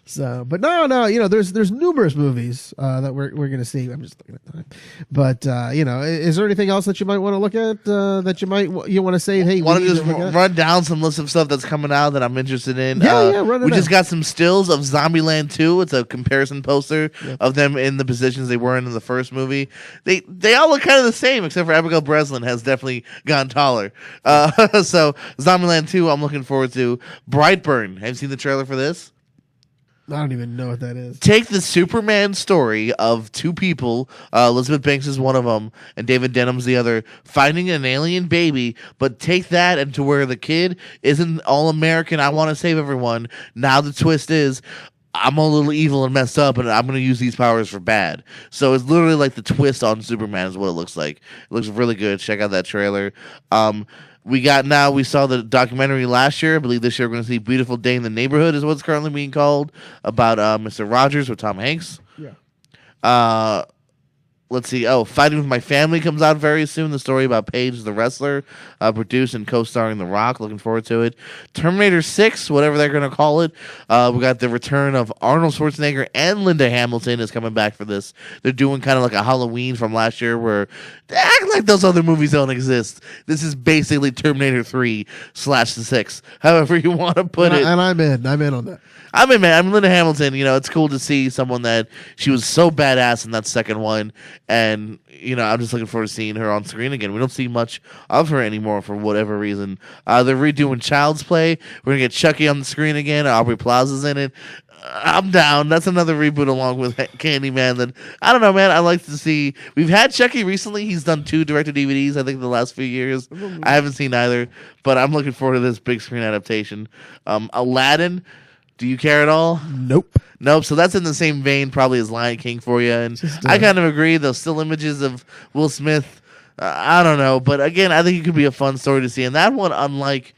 So, but no, there's numerous movies that we're gonna see. I'm just looking at time, but is there anything else that you might want to look at that you want to say? Hey, Want we to need just look at? run down some list of stuff that's coming out that I'm interested in? Yeah, run it We down. just got some stills of Zombieland 2. It's a comparison poster of them in the positions they were in the first movie. They all look kind of the same, except for Abigail Breslin has definitely gone taller. So Zombieland 2, I'm looking forward to. Brightburn. Have you seen the trailer for this? I don't even know what that is. Take the Superman story of two people, Elizabeth Banks is one of them, and David Denham's the other, finding an alien baby, but take that and to where the kid isn't all American, I want to save everyone. Now the twist is, I'm a little evil and messed up, and I'm going to use these powers for bad. So it's literally like the twist on Superman is what it looks like. It looks really good. Check out that trailer. We saw the documentary last year. I believe this year we're going to see Beautiful Day in the Neighborhood is what's currently being called, about Mr. Rogers with Tom Hanks. Yeah. Let's see. Oh, Fighting with My Family comes out very soon. The story about Paige the wrestler, produced and co-starring The Rock. Looking forward to it. Terminator 6, whatever they're going to call it. We got the return of Arnold Schwarzenegger and Linda Hamilton is coming back for this. They're doing kind of like a Halloween from last year where they act like those other movies don't exist. This is basically Terminator 3 / the 6, however you want to put it. And I'm in on that. I'm Linda Hamilton. It's cool to see someone that she was so badass in that second one. And, I'm just looking forward to seeing her on screen again. We don't see much of her anymore for whatever reason. They're redoing Child's Play. We're going to get Chucky on the screen again. Aubrey Plaza's in it. I'm down. That's another reboot along with Candyman that, I don't know, man. I like to see. We've had Chucky recently. He's done 2 directed DVDs, I think, the last few years. I haven't seen either. But I'm looking forward to this big screen adaptation. Aladdin. Do you care at all? Nope. Nope. So that's in the same vein probably as Lion King for you. And I kind of agree. Those still images of Will Smith, I don't know. But again, I think it could be a fun story to see. And that one, unlike,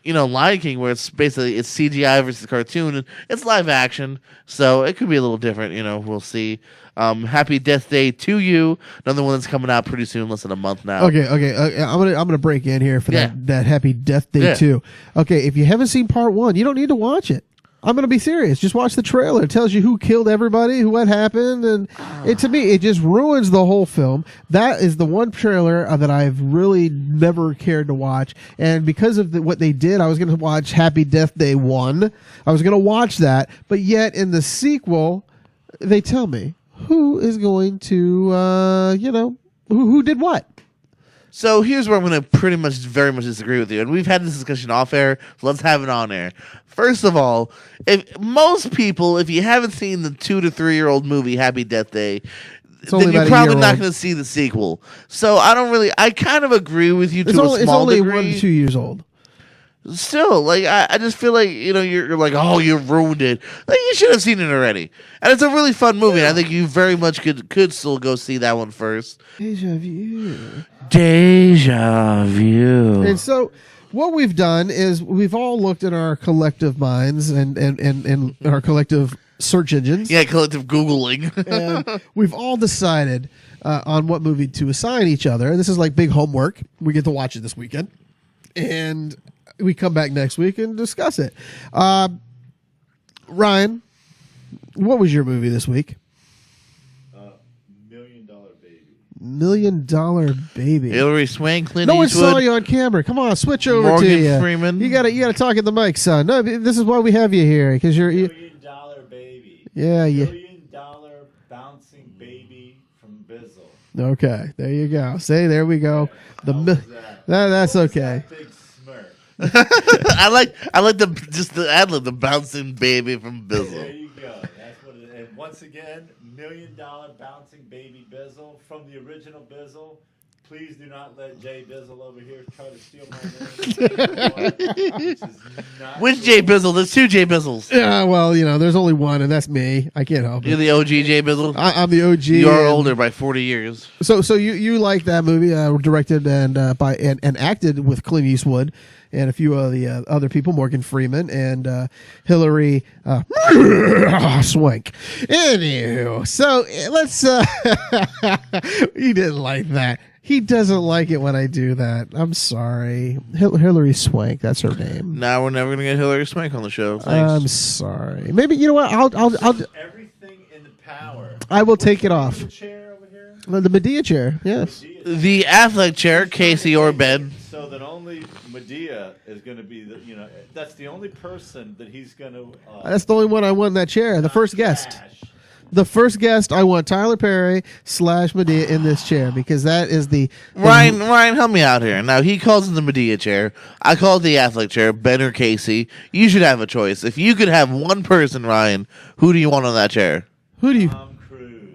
Lion King, where it's basically it's CGI versus cartoon, and it's live action. So it could be a little different. We'll see. Happy Death Day to You. Another one that's coming out pretty soon, less than a month now. Okay. I'm gonna break in here for that Happy Death Day 2. Okay, if you haven't seen part 1, you don't need to watch it. I'm going to be serious. Just watch the trailer. It tells you who killed everybody, what happened, and to me, it just ruins the whole film. That is the one trailer that I've really never cared to watch, and because of what they did, I was going to watch Happy Death Day 1. I was going to watch that, but yet in the sequel, they tell me who is going to, who did what. So here's where I'm going to very much disagree with you. And we've had this discussion off air, so let's have it on air. First of all, if most people, if you haven't seen the 2 to 3 year old movie Happy Death Day, then you're probably not going to see the sequel. So I kind of agree with you to a small degree. It's only 1 to 2 years old. Still, I just feel like, you're like, oh, you ruined it. Like, you should have seen it already. And it's a really fun movie. And I think you very much could still go see that one first. Deja vu. Deja vu. And so what we've done is we've all looked at our collective minds and our collective search engines. Yeah, collective Googling. And we've all decided on what movie to assign each other. And this is like big homework. We get to watch it this weekend. And we come back next week and discuss it. Ryan, what was your movie this week? $1 Million Baby. Hilary Swank, Clint No one Eastwood. saw you on camera. Come on, switch over Morgan to you. Freeman. You gotta talk at the mic, son. No, this is why we have you here because you're. $1 Million Baby. Yeah. $1 Million Bouncing Baby from Bizzle. Okay, there you go. See, there we go. That's okay. That big smirk. I like the ad-lib, the bouncing baby from There Bizzle. you go. That's what it is. And once again, $1 Million Bouncing Baby Bizzle from the original Bizzle. Please do not let Jay Bizzle over here try to steal my name. Which Jay Bizzle? There's 2 Jay Bizzles. Yeah, well, there's only one, and that's me. I can't help You're it. the OG Jay Bizzle. I'm the OG. You're and- older by 40 years. So you like that movie? Directed and by and acted with Clint Eastwood and a few of the other people, Morgan Freeman and Hilary Swank. Anywho, so let's. You didn't like that. He doesn't like it when I do that. I'm sorry. Hillary Swank, that's her name. Now we're never gonna get Hillary Swank on the show. Thanks. I'm sorry. Maybe you know what? I'll Everything in the power. I will take it off. The chair over here. The Medea chair. Yes. The Affleck chair, Casey or Ben. So that only Medea is going to be the, that's the only person that he's going to. That's the only one I want in that chair. The first guest. trash. The first guest, I want Tyler Perry / Medea in this chair because that is the Ryan, help me out here. Now he calls it the Medea chair. I call it the Affleck chair. Ben or Casey. You should have a choice. If you could have one person, Ryan, who do you want on that chair? Who do you? Tom Cruise.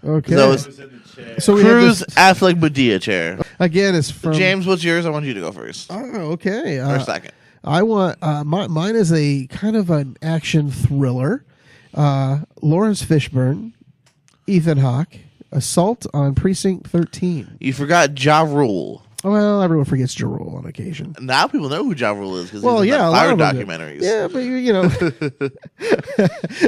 Okay. So it's- Who's in the chair. So we have Cruz, this, Affleck, Medea chair. again. It's from James, what's yours? I want you to go first. Oh, okay. Or second. I want mine is a kind of an action thriller. Lawrence Fishburne, Ethan Hawke, Assault on Precinct 13. You forgot Ja Rule. Well, everyone forgets Ja Rule on occasion. Now people know who Ja Rule is because Well, he's in yeah, the a lot fire of them do. documentaries. Yeah,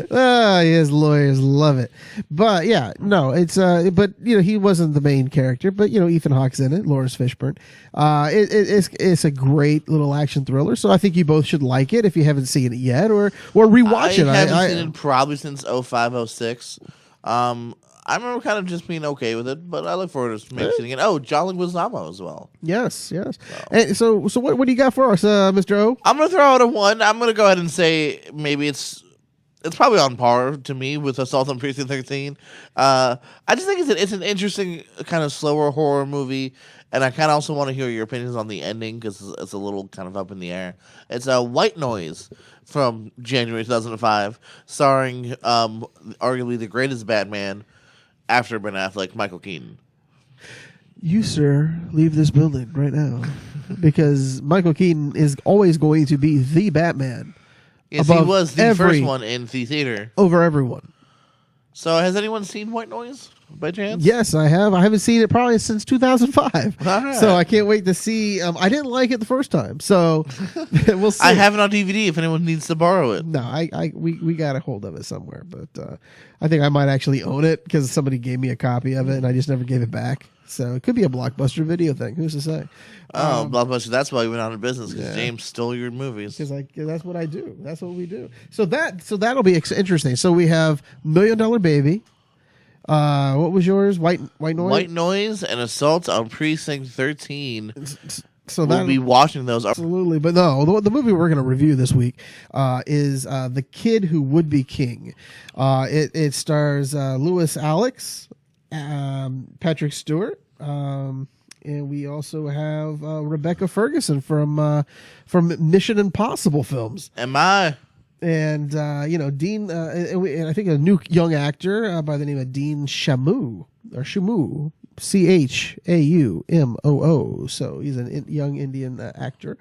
but his lawyers love it. But yeah, no, it's but he wasn't the main character. But Ethan Hawke's in it, Lawrence Fishburne. It's a great little action thriller. So I think you both should like it if you haven't seen it yet, or rewatch it. I haven't seen it probably since 05, 06. I remember kind of just being okay with it, but I look forward to maybe seeing it. Oh, John Leguizamo as well. Yes. And so what do you got for us, Mr. O? I'm gonna throw out a one. I'm gonna go ahead and say maybe it's probably on par to me with Assault on Precinct 13. I just think it's an interesting kind of slower horror movie, and I kind of also want to hear your opinions on the ending because it's a little kind of up in the air. It's White Noise from January 2005, starring arguably the greatest Batman after Ben Affleck, Michael Keaton. You, sir, leave this building right now because Michael Keaton is always going to be the Batman. Yes, he Above was the every- first one in the theater. over everyone. So has anyone seen White Noise by chance? Yes, I have. I haven't seen it probably since 2005. All right. So I can't wait to see. I didn't like it the first time, so we'll see. I have it on DVD if anyone needs to borrow it. No, we got a hold of it somewhere, but I think I might actually own it because somebody gave me a copy of it and I just never gave it back. So it could be a Blockbuster video thing. Who's to say? Oh, Blockbuster. That's why we went out of business because Yeah. James stole your movies. Because that's what I do. That's what we do. So that'll be interesting. So we have $1 Million Baby. What was yours? White Noise. White Noise and Assault on Precinct 13. So We'll that be watching those. absolutely. But no, the movie we're going to review this week is The Kid Who Would Be King. It stars Lewis Alex, Patrick Stewart. And we also have Rebecca Ferguson from Mission Impossible films, Am I? and Dean, and I think a new young actor by the name of Dean Shamoo Chaumou, Chaumoo. So he's a young Indian actor,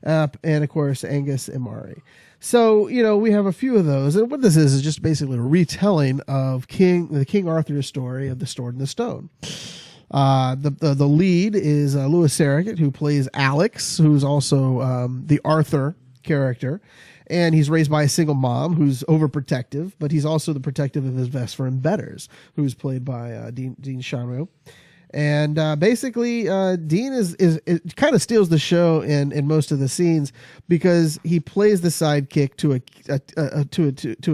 and of course Angus Imari. So we have a few of those, and what this is just basically a retelling of the King Arthur story of the Sword and the Stone. The lead is Louis Sarratt, who plays Alex, who's also the Arthur character, and he's raised by a single mom who's overprotective, but he's also the protective of his best friend Betters, who's played by Dean Shamoo. And basically, Dean is kind of steals the show in most of the scenes because he plays the sidekick to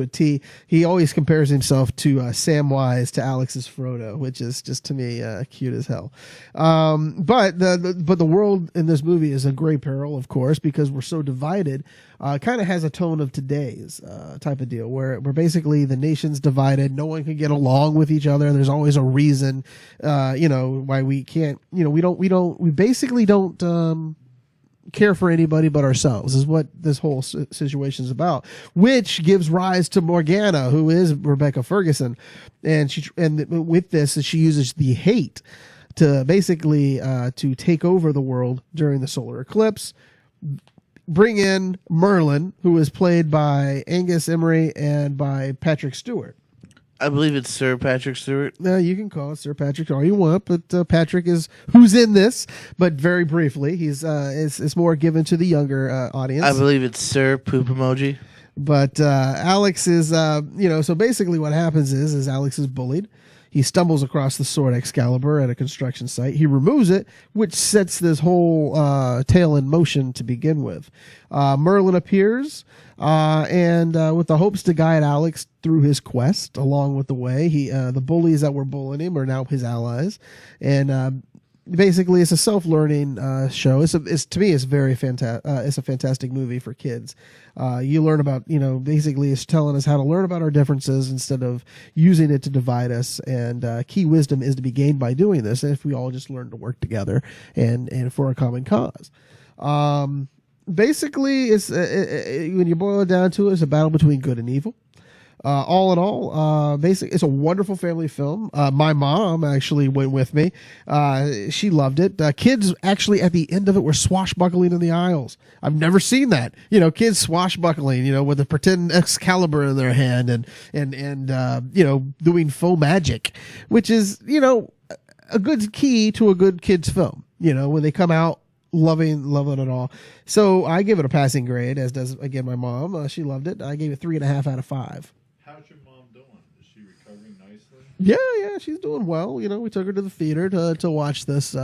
a T. He always compares himself to Samwise to Alex's Frodo, which is just to me cute as hell. But the world in this movie is a gray peril, of course, because we're so divided. Kind of has a tone of today's type of deal, where basically the nation's divided. No one can get along with each other. There's always a reason, why we can't. We basically don't care for anybody but ourselves. Is what this whole situation is about. Which gives rise to Morgana, who is Rebecca Ferguson, and with this, she uses the hate to basically to take over the world during the solar eclipse. Bring in Merlin, who is played by Angus Imari and by Patrick Stewart. I believe it's Sir Patrick Stewart. You can call it Sir Patrick all you want, but Patrick is who's in this. But very briefly, he's it's more given to the younger audience. I believe it's Sir Poop Emoji. But Alex is so basically what happens is Alex is bullied. He stumbles across the sword Excalibur at a construction site. He removes it, which sets this whole tale in motion to begin with. Merlin appears, and with the hopes to guide Alex through his quest along with the way. The bullies that were bullying him are now his allies, and basically it's a self-learning show. It's to me it's very fantastic. It's a fantastic movie for kids. You learn about, basically it's telling us how to learn about our differences instead of using it to divide us, and key wisdom is to be gained by doing this, and if we all just learn to work together and for a common cause. Basically it's when you boil it down to it, it's a battle between good and evil. All in all, basically, it's a wonderful family film. My mom actually went with me. She loved it. Kids actually at the end of it were swashbuckling in the aisles. I've never seen that. Kids swashbuckling, with a pretend Excalibur in their hand and doing faux magic, which is, a good key to a good kids film. When they come out loving it all. So I give it a passing grade, as does again my mom. She loved it. I gave it 3.5 out of 5. How's your mom doing? Is she recovering nicely? Yeah, she's doing well. We took her to the theater to watch this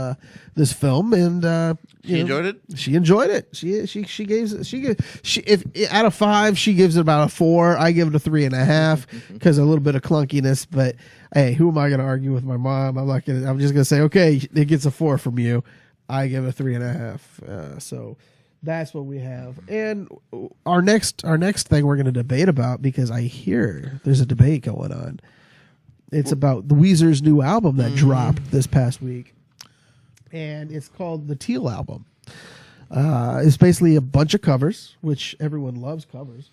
this film, and She enjoyed it. She enjoyed it. She if out of 5, she gives it about a 4. I give it a 3.5 because a little bit of clunkiness. But hey, who am I going to argue with my mom? I'm just going to say, okay, it gets a 4 from you. I give it a 3.5. So that's what we have. And our next thing we're going to debate about, because I hear there's a debate going on. It's about the Weezer's new album that dropped this past week, and it's called the Teal album. It's basically a bunch of covers, which everyone loves covers.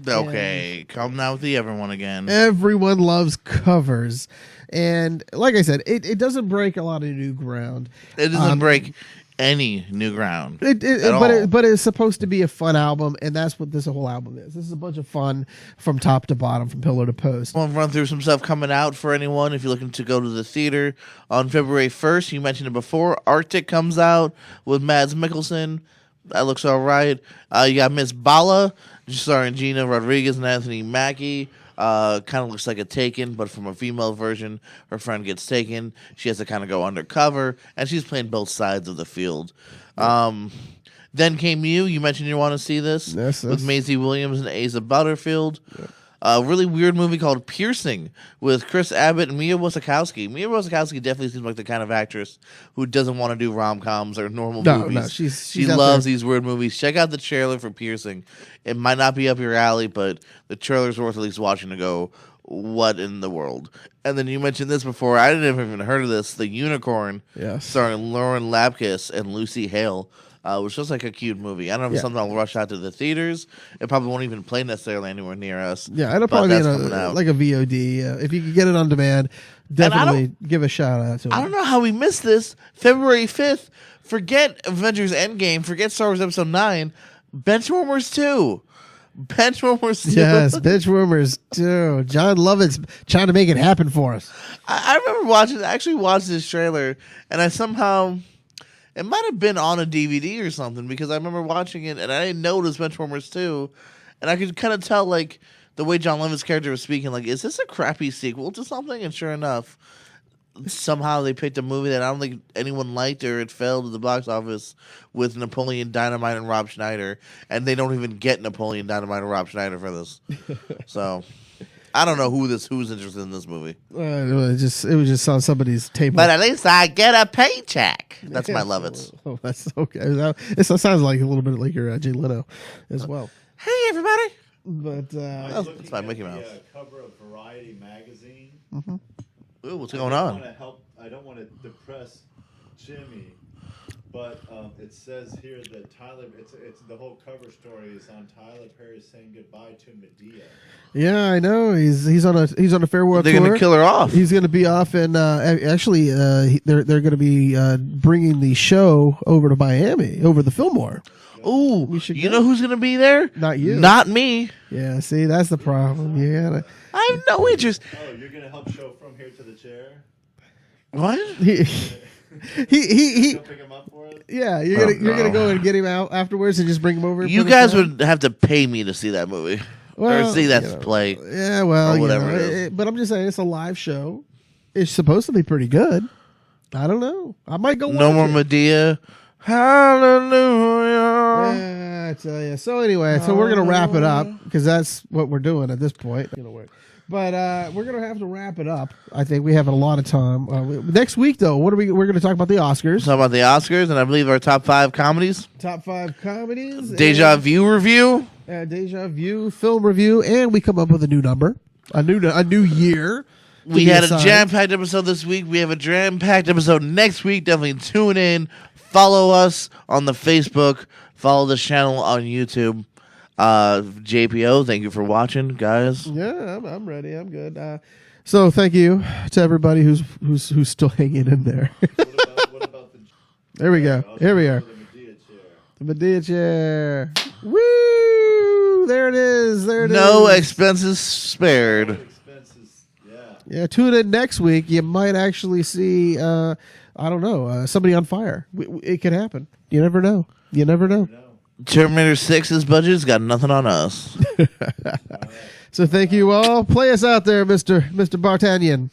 Okay, come now with the everyone again. Everyone loves covers. And like I said, it doesn't break a lot of new ground. It doesn't break any new ground. But it's supposed to be a fun album, and that's what this whole album is. This is a bunch of fun from top to bottom, from pillar to post. I'll run through some stuff coming out for anyone if you're looking to go to the theater. On February 1st, you mentioned it before, Arctic comes out with Mads Mikkelsen. That looks all right. You got Miss Bala, starring Gina Rodriguez and Anthony Mackie. Kind of looks like a Taken, but from a female version. Her friend gets taken. She has to kind of go undercover, and she's playing both sides of the field. Then came you. You mentioned you want to see this with Maisie Williams and Asa Butterfield. Yeah. A really weird movie called Piercing with Chris Abbott and Mia Wasikowska. Mia Wasikowska definitely seems like the kind of actress who doesn't want to do rom-coms or normal movies. No, she loves these weird movies. Check out the trailer for Piercing. It might not be up your alley, but the trailer's worth at least watching to go, what in the world? And then you mentioned this before. I didn't even heard of this. The Unicorn, starring Lauren Lapkus and Lucy Hale. Which looks like a cute movie. I don't know if it's something I'll rush out to the theaters. It probably won't even play necessarily anywhere near us. Yeah, it'll probably be like a VOD. If you can get it on demand, definitely give a shout out to it. I don't know how we missed this. February 5th, forget Avengers Endgame, forget Star Wars Episode 9, Benchwarmers 2. Benchwarmers 2. Yes, Benchwarmers 2. John Lovett's trying to make it happen for us. I remember watched this trailer, and I somehow... It might have been on a DVD or something, because I remember watching it and I didn't know it was Benchwarmers 2. And I could kind of tell, like, the way John Lovett's character was speaking, like, is this a crappy sequel to something? And sure enough, somehow they picked a movie that I don't think anyone liked, or it failed at the box office, with Napoleon Dynamite and Rob Schneider. And they don't even get Napoleon Dynamite and Rob Schneider for this. So... I don't know who's interested in this movie. It was just on somebody's table. But at least I get a paycheck. That's my Lovitz. Oh, that's okay. It sounds like a little bit like your Jay Leno as well. Hey, everybody. But that's my Mickey Mouse. Cover of Variety magazine. Mm-hmm. Ooh, what's going on? I don't want to depress Jimmy, but it says here that Tyler. It's the whole cover story is on Tyler Perry saying goodbye to Medea. Yeah, I know. He's on a farewell tour. They're going to kill her off. He's going to be off, and actually, they're going to be bringing the show over to Miami, over the Fillmore. Ooh, you know who's going to be there? Not you. Not me. Yeah, see, that's the problem. I have no interest. Oh, you're going to help show from here to the chair? What? He pick him up for us? Yeah, you're gonna go and get him out afterwards and just bring him over. You guys would have to pay me to see that movie. Or see that play. Yeah, well, or whatever it is. But I'm just saying, it's a live show. It's supposed to be pretty good. I don't know. I might go. No watch more it. Medea. Hallelujah. Yeah, I tell you. So anyway, so we're gonna wrap it up because that's what we're doing at this point. But we're gonna have to wrap it up. I think we have a lot of time. Next week, though, we're gonna talk about the Oscars, Talk about the Oscars, and I believe our top 5 comedies. top 5 comedies, Deja Vu review. Deja Vu film review, and we come up with a new number, a new year. We had a jam-packed episode this week. We have a jam-packed episode next week. Definitely tune in. Follow us on the Facebook. Follow this channel on YouTube. JPO, thank you for watching, guys. Yeah, I'm ready. I'm good. So thank you to everybody who's still hanging in there. What about the? There we go. Here we are. The Medea chair. The Medea chair. Woo! There it is. There it is. No expenses spared. Expenses. Yeah. Yeah, tune in next week. You might actually see, I don't know, somebody on fire. It could happen. You never know. You never know. No. Terminator 6's budget's got nothing on us. So thank you all. Play us out there, Mr. Bartanian.